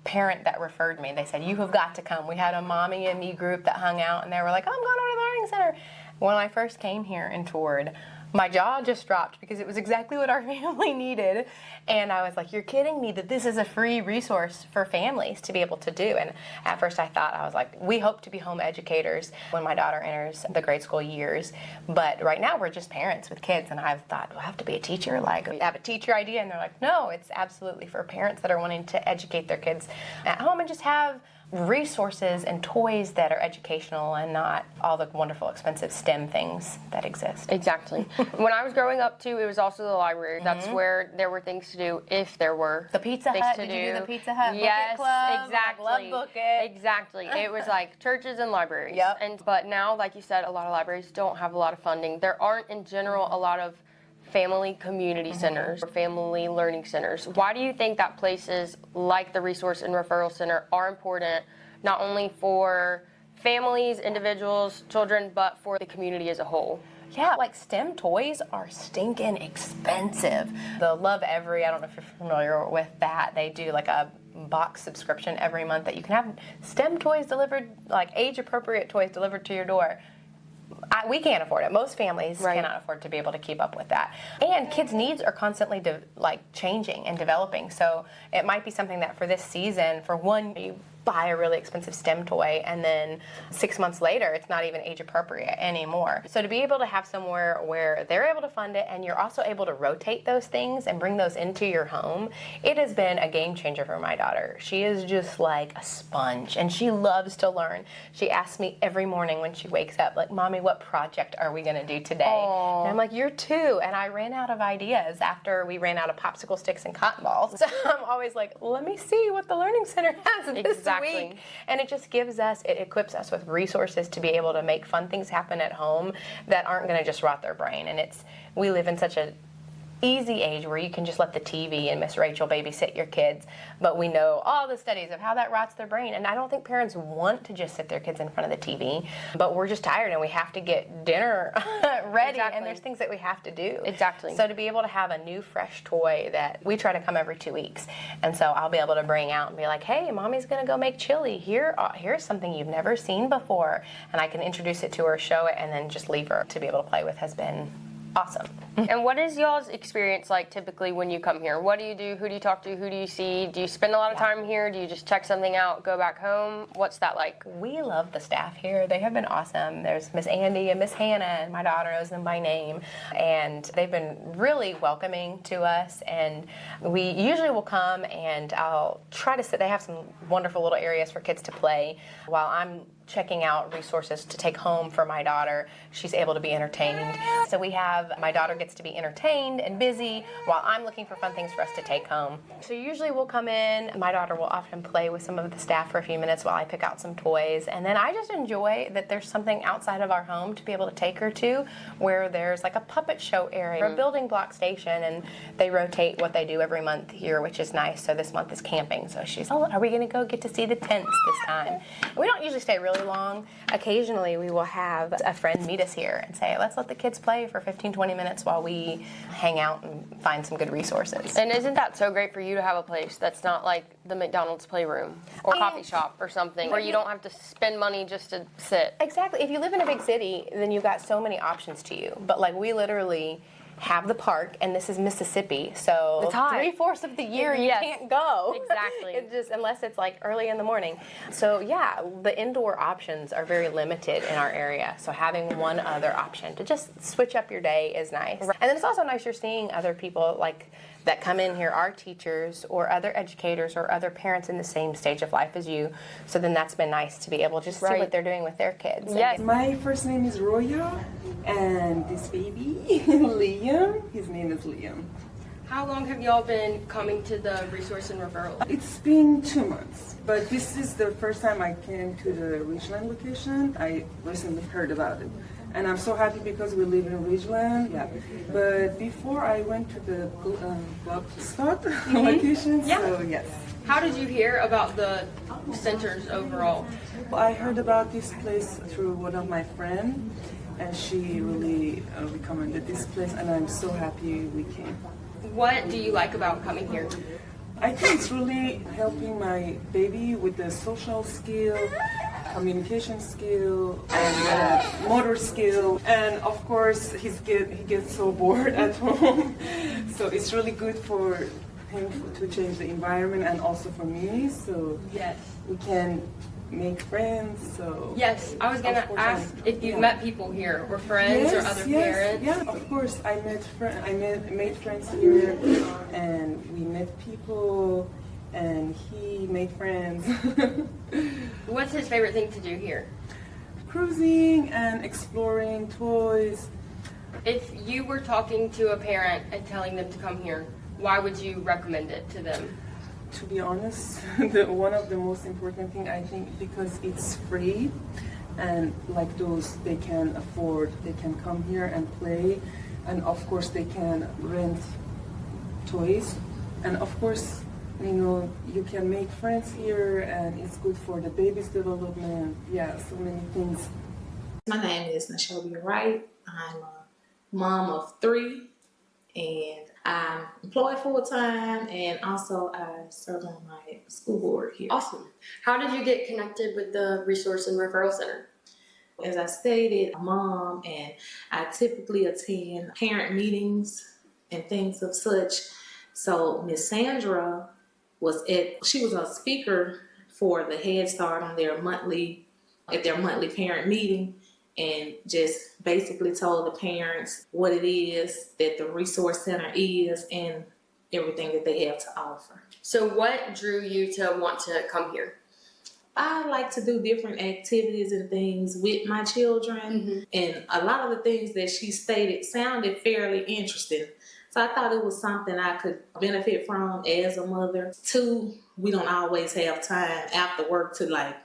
Parent that referred me. They said, you have got to come. We had a mommy and me group that hung out, and they were like, I'm going over to the Learning Center. When I first came here and toured, my jaw just dropped because it was exactly what our family needed. And I was like, you're kidding me that this is a free resource for families to be able to do. And at first I was like, we hope to be home educators when my daughter enters the grade school years. But right now we're just parents with kids. And I've thought, do I have to be a teacher? Like, I have a teacher idea. And they're like, no, it's absolutely for parents that are wanting to educate their kids at home and just have resources and toys that are educational and not all the wonderful expensive STEM things that exist. Exactly. When I was growing up too, it was also the library. That's where there were things to do, if there were. The Pizza things Hut, to did do. you do the Pizza Hut Yes, Book It Club? exactly. Love Book It. Exactly. It was like churches and libraries. Yep. But now, like you said, a lot of libraries don't have a lot of funding. There aren't in general a lot of family community centers or family learning centers. Why do you think that places like the Resource and Referral Center are important, not only for families, individuals, children, but for the community as a whole? Yeah, like STEM toys are stinking expensive. The Love Every, I don't know if you're familiar with that, they do like a box subscription every month that you can have STEM toys delivered, like age-appropriate toys delivered to your door. We can't afford it. Most families cannot afford to be able to keep up with that. And kids' needs are constantly changing and developing. So it might be something that for this season, for one, you buy a really expensive STEM toy and then 6 months later it's not even age appropriate anymore. So to be able to have somewhere where they're able to fund it and you're also able to rotate those things and bring those into your home, it has been a game changer for my daughter. She is just like a sponge and she loves to learn. She asks me every morning when she wakes up, like, Mommy, what project are we going to do today? Aww. And I'm like, you're 2. And I ran out of ideas after we ran out of popsicle sticks and cotton balls. So I'm always like, let me see what the Learning Center has this week. And it just gives us, it equips us with resources to be able to make fun things happen at home that aren't going to just rot their brain. And we live in such a easy age where you can just let the TV and Miss Rachel babysit your kids, but we know all the studies of how that rots their brain, and I don't think parents want to just sit their kids in front of the TV, but we're just tired and we have to get dinner ready, and there's things that we have to do. Exactly. So to be able to have a new fresh toy that we try to come every 2 weeks, and so I'll be able to bring out and be like, hey, Mommy's gonna go make chili. Here's something you've never seen before, and I can introduce it to her, show it, and then just leave her to be able to play with has been awesome. And what is y'all's experience like typically when you come here? What do you do? Who do you talk to? Who do you see? Do you spend a lot of time here? Do you just check something out, go back home? What's that like? We love the staff here. They have been awesome. There's Miss Andy and Miss Hannah, and my daughter knows them by name. And they've been really welcoming to us. And we usually will come and I'll try to sit. They have some wonderful little areas for kids to play while I'm checking out resources to take home for my daughter. She's able to be entertained. So my daughter gets to be entertained and busy while I'm looking for fun things for us to take home. So usually we'll come in, my daughter will often play with some of the staff for a few minutes while I pick out some toys. And then I just enjoy that there's something outside of our home to be able to take her to where there's like a puppet show area, a building block station, and they rotate what they do every month here, which is nice. So this month is camping. So she's, are we gonna go get to see the tents this time? And we don't usually stay really long. Occasionally we will have a friend meet us here and say, let's let the kids play for 15-20 minutes while we hang out and find some good resources. And isn't that so great for you to have a place that's not like the McDonald's playroom or coffee shop or something where you don't have to spend money just to sit? Exactly. If you live in a big city, then you've got so many options to you. But like we literally have the park, and this is Mississippi, so 3/4 of the year you can't go. Exactly. Unless it's like early in the morning. So yeah, the indoor options are very limited in our area. So having one other option to just switch up your day is nice. Right. And then it's also nice you're seeing other people like that come in here, are teachers or other educators or other parents in the same stage of life as you. So then that's been nice to be able to just see what they're doing with their kids. Yes. My first name is Roya, and this baby, Liam, his name is Liam. How long have y'all been coming to the Resource and Referral? It's been 2 months, but this is the first time I came to the Ridgeland location. I recently heard about it. And I'm so happy because we live in Ridgeland. Yeah. But before I went to the Blockstart location, so yes. How did you hear about the centers overall? I heard about this place through one of my friends, and she really recommended this place, and I'm so happy we came. What do you like about coming here? I think it's really helping my baby with the social skill, communication skill, and motor skill. And of course, he gets so bored at home. So it's really good for him to change the environment, and also for me. So yes, we can make friends. So yes, I was gonna ask if you met people here, or friends or other parents. Yeah, of course. I made friends here, and we met people, and he made friends. What's his favorite thing to do here? Cruising and exploring toys. If you were talking to a parent and telling them to come here, why would you recommend it to them? To be honest, one of the most important thing, I think, because it's free, and like those they can afford, they can come here and play, and of course they can rent toys, and of course, you know, you can make friends here, and it's good for the baby's development. Yeah, so many things. My name is Nashovia Wright. I'm a mom of 3, and I'm employed full-time, and also I serve on my school board here. Awesome. How did you get connected with the Resource and Referral Center? As I stated, I'm a mom, and I typically attend parent meetings and things of such. So Miss Sandra she was a speaker for the Head Start on their monthly parent meeting, and just basically told the parents what it is that the Resource Center is and everything that they have to offer. So what drew you to want to come here? I like to do different activities and things with my children, and a lot of the things that she stated sounded fairly interesting. So I thought it was something I could benefit from as a mother. Two, we don't always have time after work to like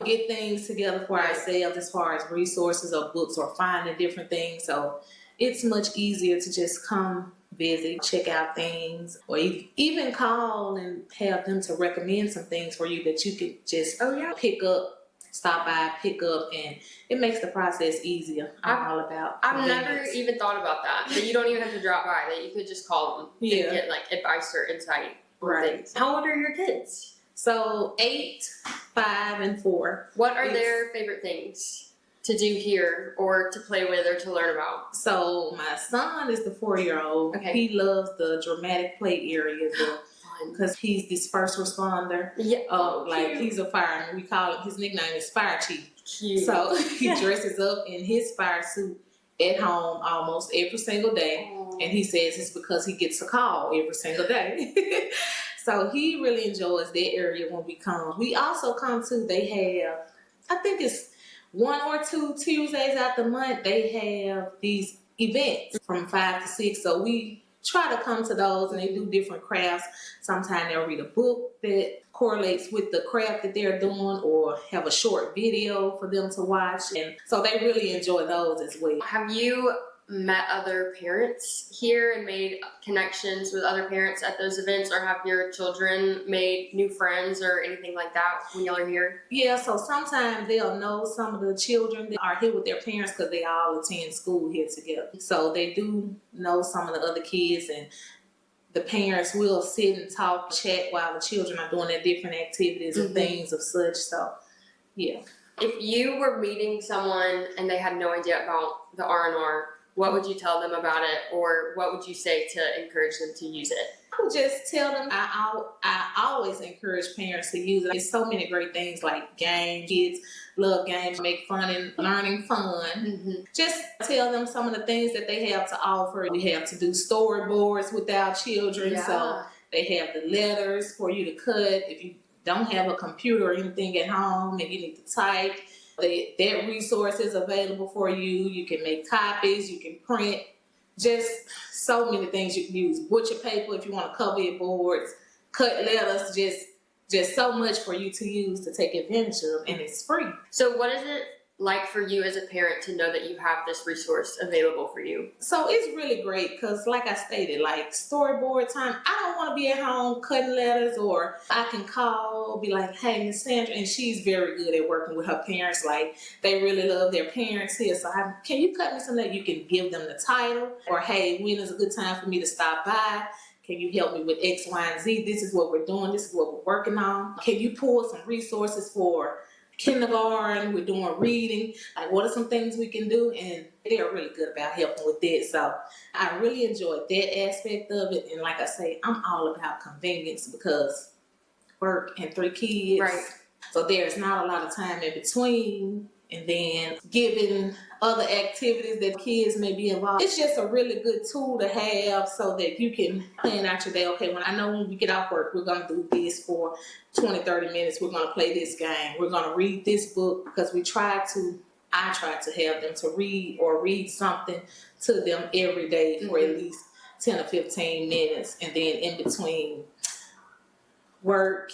get things together for ourselves as far as resources or books or finding different things. So it's much easier to just come visit, check out things, or even call and have them to recommend some things for you that you could just pick up, stop by, pick up, and it makes the process easier. I've never even thought about that you don't even have to drop by, that you could just call them and get like advice or insight on things. How old are your kids? So 8, 5, and 4. What are their favorite things to do here or to play with or to learn about? So my son is the 4-year-old. Okay. He loves the dramatic play area because he's this first responder. Yeah. He's a fireman. We call him, his nickname is Fire Chief. Cute. So he dresses up in his fire suit at home almost every single day. And he says it's because he gets a call every single day. So he really enjoys that area when we come. We also come to, they have, I think it's 1 or 2 Tuesdays out the month, they have these events from 5 to 6. So we try to come to those, and they do different crafts. Sometimes they'll read a book that correlates with the craft that they're doing, or have a short video for them to watch. And so they really enjoy those as well. Have you met other parents here and made connections with other parents at those events, or have your children made new friends or anything like that when y'all are here? Yeah, so sometimes they'll know some of the children that are here with their parents because they all attend school here together. So they do know some of the other kids, and the parents will sit and talk, chat while the children are doing their different activities and things of such. So, yeah. If you were meeting someone and they had no idea about the R&R, what would you tell them about it, or what would you say to encourage them to use it? I would just tell them, I always encourage parents to use it. There's so many great things like games. Kids love games, make fun and learning fun. Just tell them some of the things that they have to offer. We have to do storyboards with our children. So they have the letters for you to cut. If you don't have a computer or anything at home and you need to type, that resource is available for you. You can make copies, you can print, just so many things you can use. Butcher paper if you want to cover your boards, cut letters, just so much for you to use to take advantage of, and it's free. So what is it like for you as a parent to know that you have this resource available for you? So it's really great because, like I stated, like storyboard time, I don't want to be at home cutting letters, or I can call, be like, hey, Miss Sandra, and she's very good at working with her parents. Like, they really love their parents here. So can you cut me some letters? You can give them the title, or hey, when is a good time for me to stop by? Can you help me with X, Y, and Z? This is what we're doing. This is what we're working on. Can you pull some resources for kindergarten? We're doing reading. Like, what are some things we can do? And they're really good about helping with that. So I really enjoyed that aspect of it. And like I say, I'm all about convenience because work and 3 kids. Right. So there's not a lot of time in between. And then giving other activities that kids may be involved. It's just a really good tool to have so that you can plan out your day. Okay, when we get off work, we're going to do this for 20, 30 minutes. We're going to play this game. We're going to read this book, because I try to have them to read something to them every day for at least 10 or 15 minutes. And then in between work,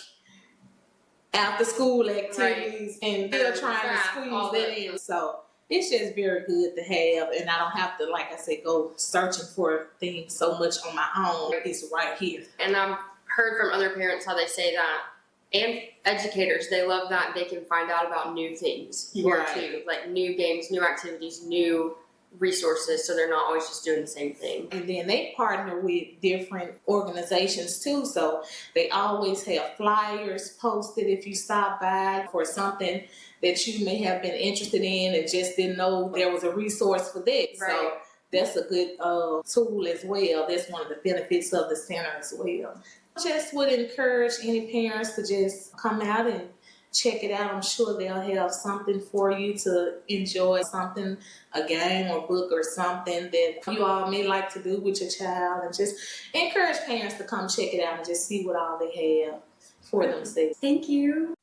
after school activities, and they're trying to squeeze that in. So it's just very good to have, and I don't have to, like I said, go searching for things so much on my own. It's right here. And I've heard from other parents how they say that, and educators, they love that they can find out about new things here too, like new games, new activities, new resources, so they're not always just doing the same thing. And then they partner with different organizations too, so they always have flyers posted if you stop by for something that you may have been interested in and just didn't know there was a resource for that. Right. So that's a good tool as well. That's one of the benefits of the center as well. Just would encourage any parents to just come out and check it out. I'm sure they'll have something for you to enjoy, something, a game or book or something that you all may like to do with your child, and just encourage parents to come check it out and just see what all they have for themselves. Thank you.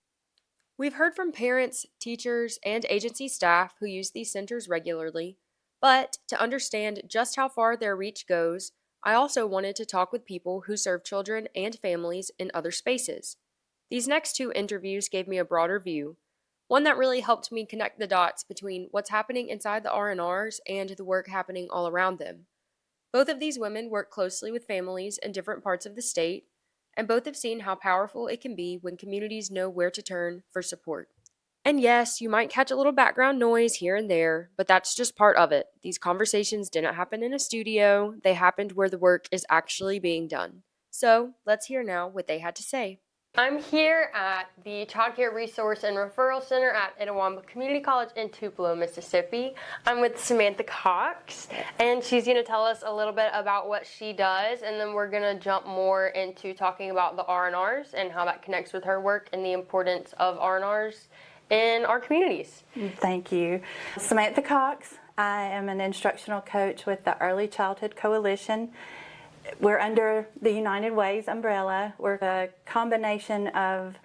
We've heard from parents, teachers, and agency staff who use these centers regularly, but to understand just how far their reach goes, I also wanted to talk with people who serve children and families in other spaces. These next two interviews gave me a broader view, one that really helped me connect the dots between what's happening inside the R&Rs and the work happening all around them. Both of these women work closely with families in different parts of the state, and both have seen how powerful it can be when communities know where to turn for support. And yes, you might catch a little background noise here and there, but that's just part of it. These conversations didn't happen in a studio, they happened where the work is actually being done. So, let's hear now what they had to say. I'm here at the Child Care Resource and Referral Center at Itawamba Community College in Tupelo, Mississippi. I'm with Samantha Cox, and she's going to tell us a little bit about what she does, and then we're going to jump more into talking about the R&Rs and how that connects with her work and the importance of R&Rs in our communities. Thank you. Samantha Cox. I am an instructional coach with the Early Childhood Coalition. We're under the United Way's umbrella. We're a combination of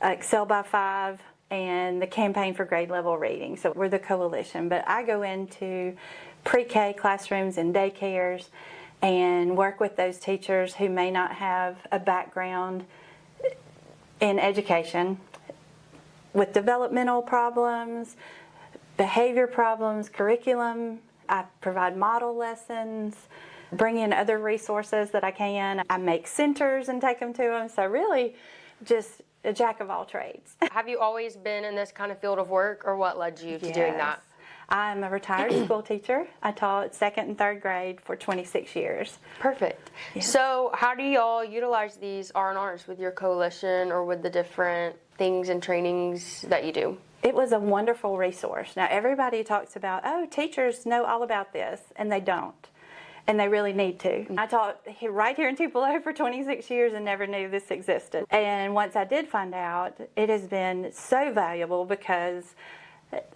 Excel by 5 and the Campaign for Grade Level Reading. So we're the coalition. But I go into pre-K classrooms and daycares and work with those teachers who may not have a background in education with developmental problems, behavior problems, curriculum. I provide model lessons, bring in other resources that I can. I make centers and take them to them. So really just a jack of all trades. Have you always been in this kind of field of work, or what led you to doing that? I'm a retired school teacher. I taught 2nd and 3rd grade for 26 years. Perfect. Yes. So how do y'all utilize these R&Rs with your coalition or with the different things and trainings that you do? It was a wonderful resource. Now everybody talks about, oh, teachers know all about this, and they don't. And they really need to. I taught right here in Tupelo for 26 years and never knew this existed. And once I did find out, it has been so valuable because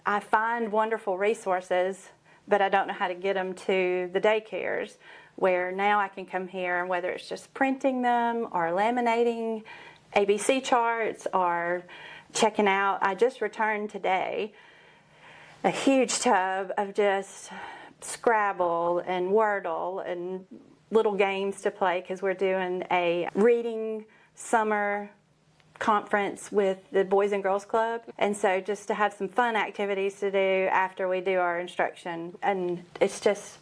I find wonderful resources, but I don't know how to get them to the daycares, where now I can come here, and whether it's just printing them or laminating ABC charts or checking out. I just returned today a huge tub of just Scrabble and Wordle and little games to play, because we're doing a reading summer conference with the Boys and Girls Club, and so just to have some fun activities to do after we do our instruction. And it's just,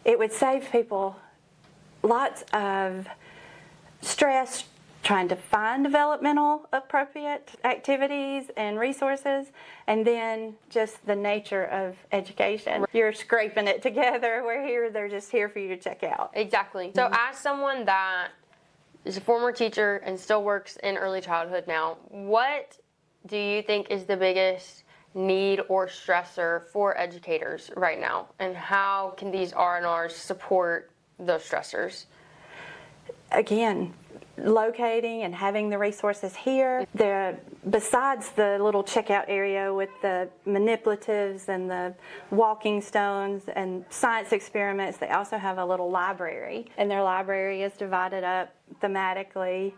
it would save people lots of stress trying to find developmental appropriate activities and resources, and then just the nature of education. You're scraping it together. We're here, they're just here for you to check out. Exactly. So as someone that is a former teacher and still works in early childhood now, what do you think is the biggest need or stressor for educators right now? And how can these R&Rs support those stressors? Again, locating and having the resources here. Besides the little checkout area with the manipulatives and the walking stones and science experiments, they also have a little library, and their library is divided up thematically.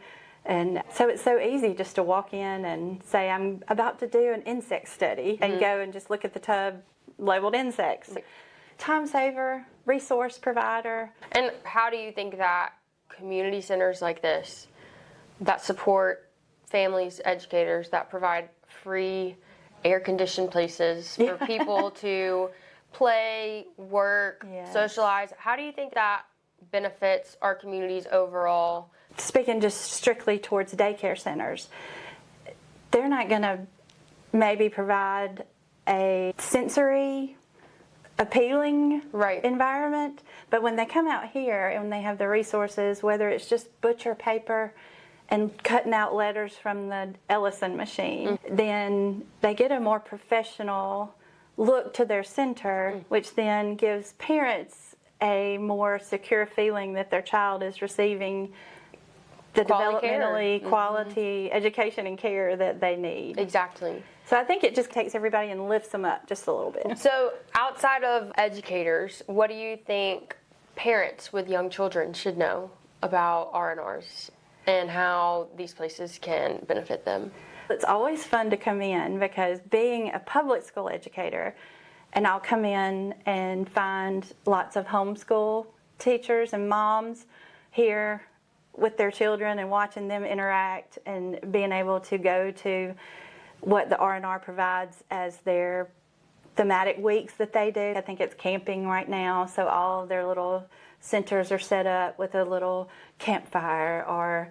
And so it's so easy just to walk in and say, I'm about to do an insect study, and go and just look at the tub labeled insects. Time saver, resource provider. And how do you think that community centers like this that support families, educators, that provide free air-conditioned places for people to play, work, socialize, how do you think that benefits our communities overall? Speaking just strictly towards daycare centers, they're not going to maybe provide a sensory appealing environment, but when they come out here and they have the resources, whether it's just butcher paper and cutting out letters from the Ellison machine, then they get a more professional look to their center, which then gives parents a more secure feeling that their child is receiving the Quality care. developmentally quality education and care that they need. Exactly. So I think it just takes everybody and lifts them up just a little bit. So outside of educators, what do you think parents with young children should know about R&Rs and how these places can benefit them? It's always fun to come in because being a public school educator, and I'll come in and find lots of homeschool teachers and moms here with their children and watching them interact and being able to go to what the R&R provides as their thematic weeks that they do. I think it's camping right now, so all of their little centers are set up with a little campfire or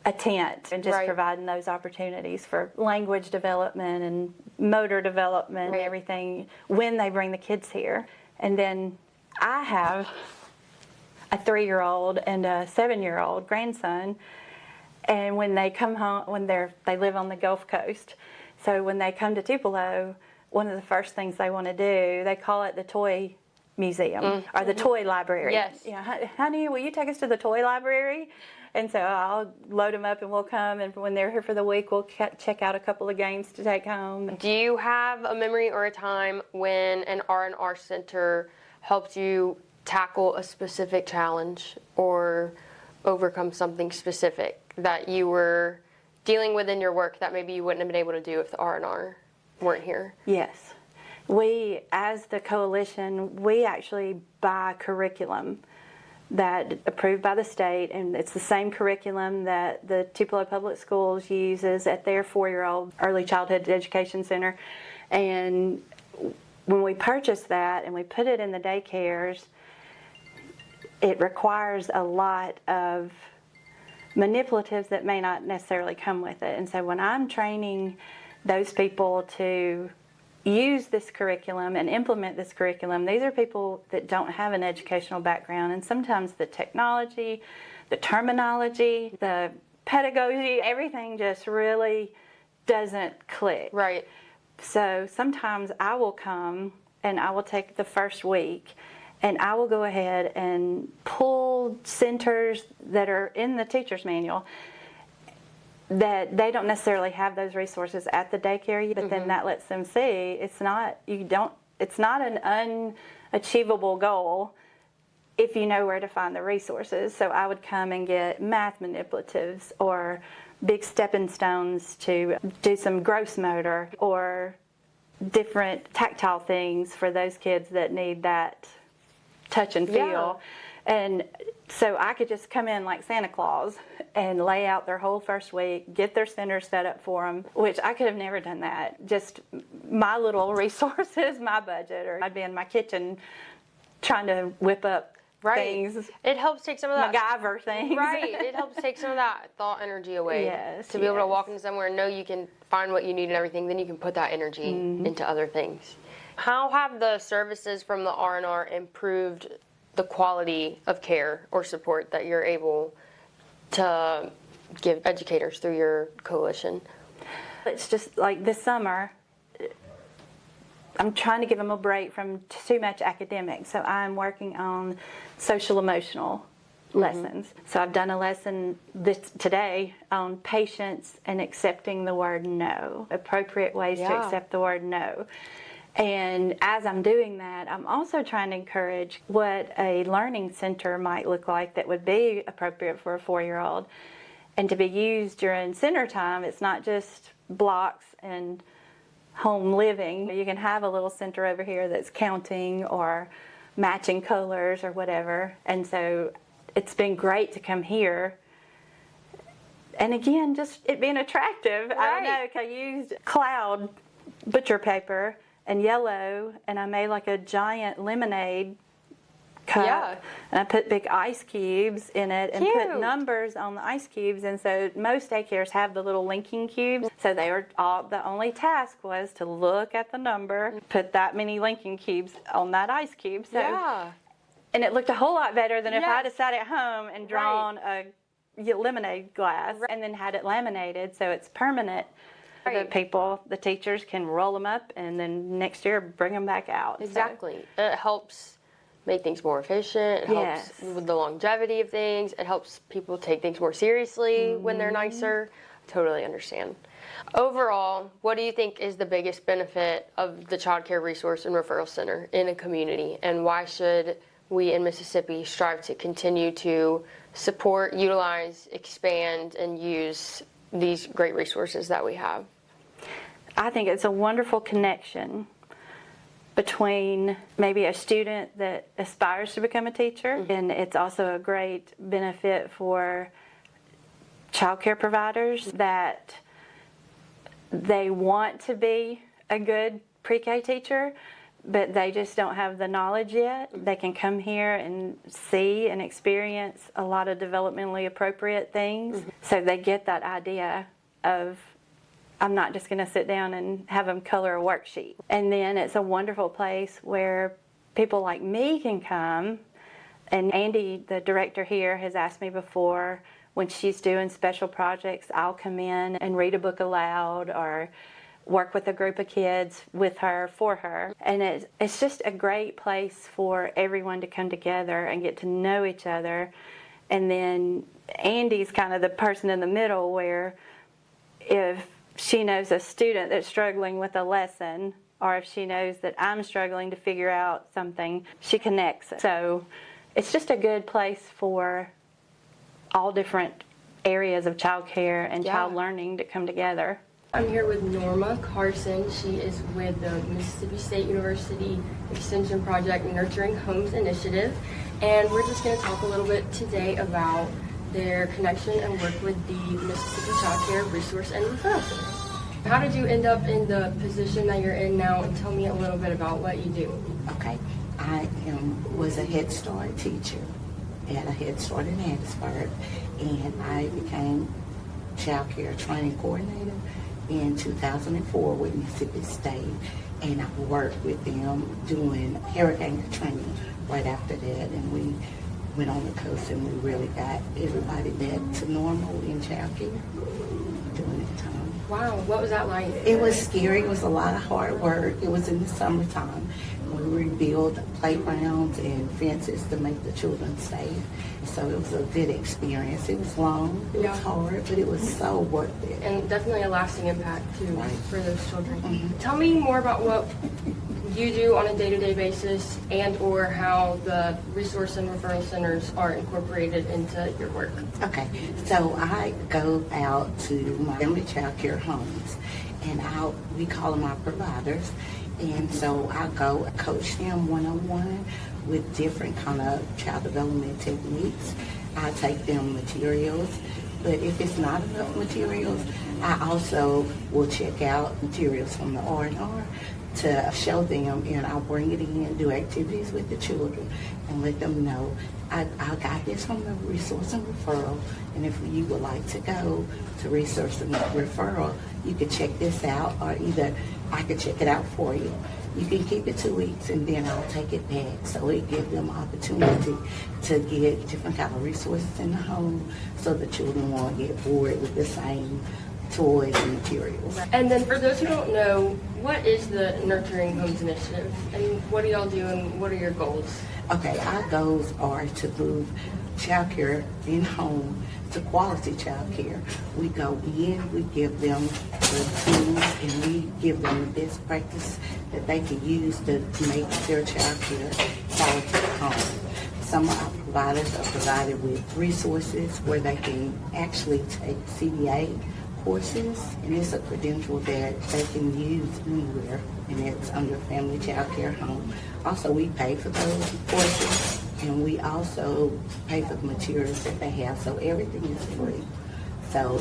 a tent, and just providing those opportunities for language development and motor development and everything when they bring the kids here. And then I have a 3-year-old and a 7-year-old grandson, and when they come home, they live on the Gulf Coast, so when they come to Tupelo, one of the first things they want to do, they call it the toy museum or the toy library. Yes. Yeah, honey, will you take us to the toy library? And so I'll load them up and we'll come, and when they're here for the week, we'll check out a couple of games to take home. Do you have a memory or a time when an R&R center helped you tackle a specific challenge or overcome something specific that you were dealing with in your work that maybe you wouldn't have been able to do if the R&R weren't here? Yes. We, as the coalition, we actually buy curriculum that approved by the state, and it's the same curriculum that the Tupelo Public Schools uses at their 4-year-old early childhood education center. And when we purchase that and we put it in the daycares, it requires a lot of manipulatives that may not necessarily come with it. And so when I'm training those people to use this curriculum and implement this curriculum, these are people that don't have an educational background, and sometimes the technology, the terminology, the pedagogy, everything just really doesn't click. Right. So sometimes I will come and I will take the first week and I will go ahead and pull centers that are in the teacher's manual that they don't necessarily have those resources at the daycare, but then that lets them see it's not an unachievable goal if you know where to find the resources. So I would come and get math manipulatives or big stepping stones to do some gross motor or different tactile things for those kids that need that touch and feel. And so I could just come in like Santa Claus and lay out their whole first week, get their center set up for them, which I could have never done that. Just my little resources, my budget, or I'd be in my kitchen trying to whip up things. It helps take some of that MacGyver things. Right. It helps take some of that thought energy away. Yes. To be able to walk into somewhere and know you can find what you need and everything, then you can put that energy into other things. How have the services from the R&R improved the quality of care or support that you're able to give educators through your coalition? It's just like this summer, I'm trying to give them a break from too much academics. So I'm working on social emotional lessons. So I've done a lesson today on patience and accepting the word no, appropriate ways to accept the word no. And as I'm doing that, I'm also trying to encourage what a learning center might look like that would be appropriate for a 4-year-old and to be used during center time. It's not just blocks and home living. You can have a little center over here that's counting or matching colors or whatever. And so it's been great to come here. And again, just it being attractive. I don't know, I used cloud butcher paper and yellow, and I made like a giant lemonade cup, and I put big ice cubes in it and put numbers on the ice cubes. And so most daycares have the little linking cubes, so they were the only task was to look at the number, put that many linking cubes on that ice cube. So, and it looked a whole lot better than if I'd have sat at home and drawn a lemonade glass and then had it laminated so it's permanent. The people, the teachers can roll them up and then next year bring them back out. Exactly. So. It helps make things more efficient. It helps with the longevity of things. It helps people take things more seriously when they're nicer. Totally understand. Overall, what do you think is the biggest benefit of the Child Care Resource and Referral Center in a community, and why should we in Mississippi strive to continue to support, utilize, expand, and use these great resources that we have? I think it's a wonderful connection between maybe a student that aspires to become a teacher, and it's also a great benefit for child care providers that they want to be a good pre-K teacher, but they just don't have the knowledge yet. They can come here and see and experience a lot of developmentally appropriate things. So they get that idea of, I'm not just going to sit down and have them color a worksheet. And then it's a wonderful place where people like me can come. And Andy, the director here, has asked me before, when she's doing special projects, I'll come in and read a book aloud or work with a group of kids with her, for her. And it's just a great place for everyone to come together and get to know each other. And then Andy's kind of the person in the middle where if she knows a student that's struggling with a lesson, or if she knows that I'm struggling to figure out something, she connects. So it's just a good place for all different areas of child care and child learning to come together. I'm here with Norma Carson. She is with the Mississippi State University Extension Project Nurturing Homes Initiative, and we're just going to talk a little bit today about their connection and work with the Mississippi Child Care Resource and Referral Center. How did you end up in the position that you're in now, and tell me a little bit about what you do? Okay, I was a Head Start teacher at a Head Start in Hattiesburg, and I became child care training coordinator in 2004 with Mississippi State, and I worked with them doing hurricane training right after that, and we went on the coast and we really got everybody back to normal in child care during that time. Wow, what was that like? It was scary. It was a lot of hard work. It was in the summertime. We rebuilt playgrounds and fences to make the children safe. So it was a good experience. It was long, it was hard, but it was so worth it. And definitely a lasting impact too for those children. Tell me more about what you do on a day-to-day basis, and or how the resource and referral centers are incorporated into your work. Okay, so I go out to my family child care homes, and we call them our providers. And so I go coach them one-on-one with different kind of child development techniques. I take them materials, but if it's not enough materials, I also will check out materials from the R&R to show them, and I'll bring it in, do activities with the children, and let them know I got this from the Resource and Referral, and if you would like to go to Resource and Referral, you can check this out, or either I can check it out for you. You can keep it 2 weeks, and then I'll take it back. So it gives them opportunity to get different kind of resources in the home, so the children won't get bored with the same toys and materials. And then for those who don't know, what is the Nurturing Homes Initiative, and what do y'all do, and what are your goals? Okay, our goals are to move child care in home to quality child care. We go in, we give them the tools, and we give them the best practice that they can use to make their child care quality at home. Some of our providers are provided with resources where they can actually take CDA courses, and it's a credential that they can use anywhere, and it's under Family Child Care Home. Also, we pay for those courses, and we also pay for the materials that they have, so everything is free. So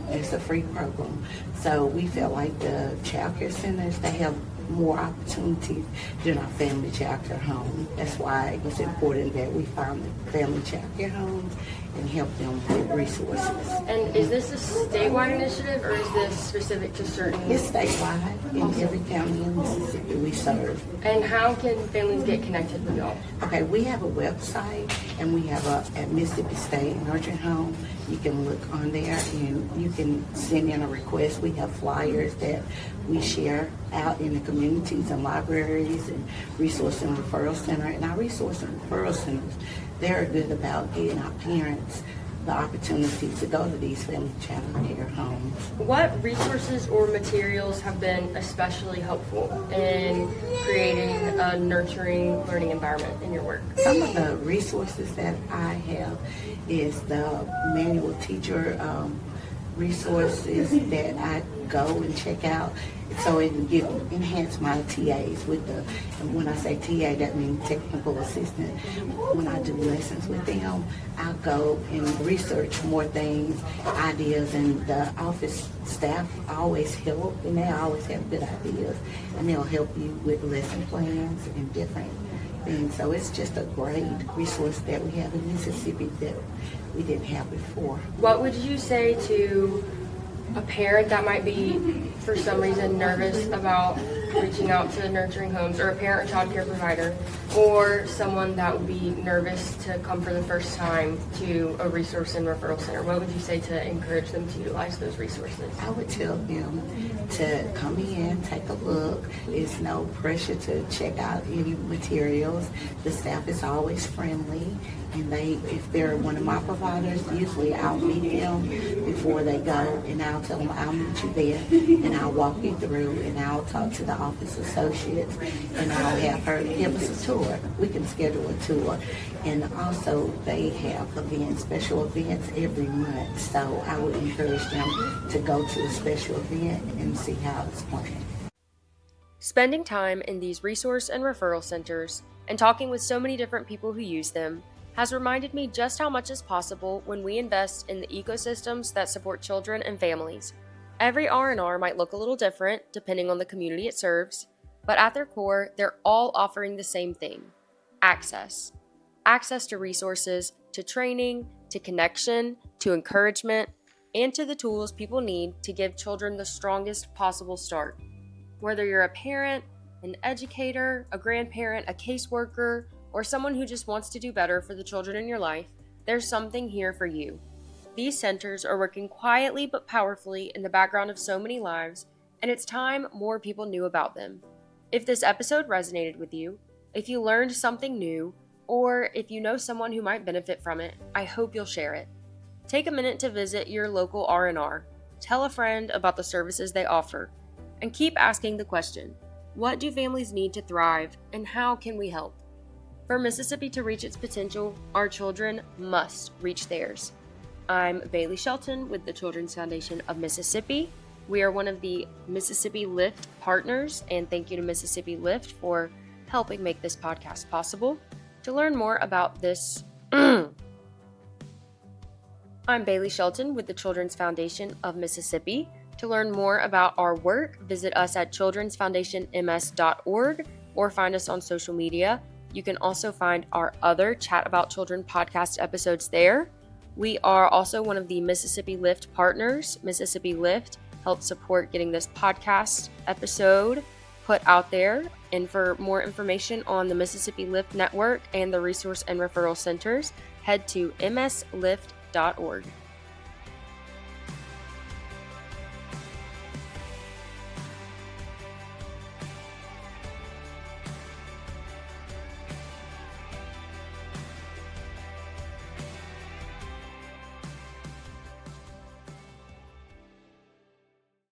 it's a free program. So we feel like the child care centers, they have more opportunities than our family child care home. That's why it was important that we found the family child care homes and help them with resources. And is this a statewide initiative or is this specific to certain? It's statewide in every county in Mississippi we serve. And how can families get connected with y'all? Okay, we have a website and we have at Mississippi State Nurturing Home. You can look on there and you can send in a request. We have flyers that we share out in the communities and libraries and Resource and Referral Center. And our Resource and Referral Centers, they're good about getting our parents the opportunity to go to these family child care homes. What resources or materials have been especially helpful in creating a nurturing learning environment in your work? Some of the resources that I have is the manual teacher resources that I go and check out. So it can enhance my TAs with the, and when I say TA, that means technical assistant. When I do lessons with them, I'll go and research more things, ideas, and the office staff always help, and they always have good ideas, and they'll help you with lesson plans and different things. So it's just a great resource that we have in Mississippi that we didn't have before. What would you say to a parent that might be, for some reason, nervous about reaching out to nurturing homes, or a parent or child care provider, or someone that would be nervous to come for the first time to a resource and referral center? What would you say to encourage them to utilize those resources? I would tell them to come in, take a look. It's no pressure to check out any materials. The staff is always friendly, and if they're one of my providers, usually I'll meet them before they go, and I'll tell them I'll meet you there, and I'll walk you through, and I'll talk to the office associates, and I'll have her give us a tour. We can schedule a tour, and also they have events, special events every month, so I would encourage them to go to a special event and see how it's planned. Spending time in these resource and referral centers and talking with so many different people who use them has reminded me just how much is possible when we invest in the ecosystems that support children and families. Every R&R might look a little different depending on the community it serves, but at their core, they're all offering the same thing: access. Access to resources, to training, to connection, to encouragement, and to the tools people need to give children the strongest possible start. Whether you're a parent, an educator, a grandparent, a caseworker, or someone who just wants to do better for the children in your life, there's something here for you. These centers are working quietly but powerfully in the background of so many lives, and it's time more people knew about them. If this episode resonated with you, if you learned something new, or if you know someone who might benefit from it, I hope you'll share it. Take a minute to visit your local R&R, tell a friend about the services they offer, and keep asking the question, what do families need to thrive, and how can we help? For Mississippi to reach its potential, our children must reach theirs. I'm Bailey Shelton with the Children's Foundation of Mississippi. We are one of the Mississippi Lift partners, and thank you to Mississippi Lift for helping make this podcast possible. To learn more about this, I'm Bailey Shelton with the Children's Foundation of Mississippi. To learn more about our work, visit us at childrensfoundationms.org or find us on social media. You can also find our other Chat About Children podcast episodes there. We are also one of the Mississippi Lift partners. Mississippi Lift helps support getting this podcast episode put out there. And for more information on the Mississippi Lift Network and the Resource and Referral Centers, head to mslift.org.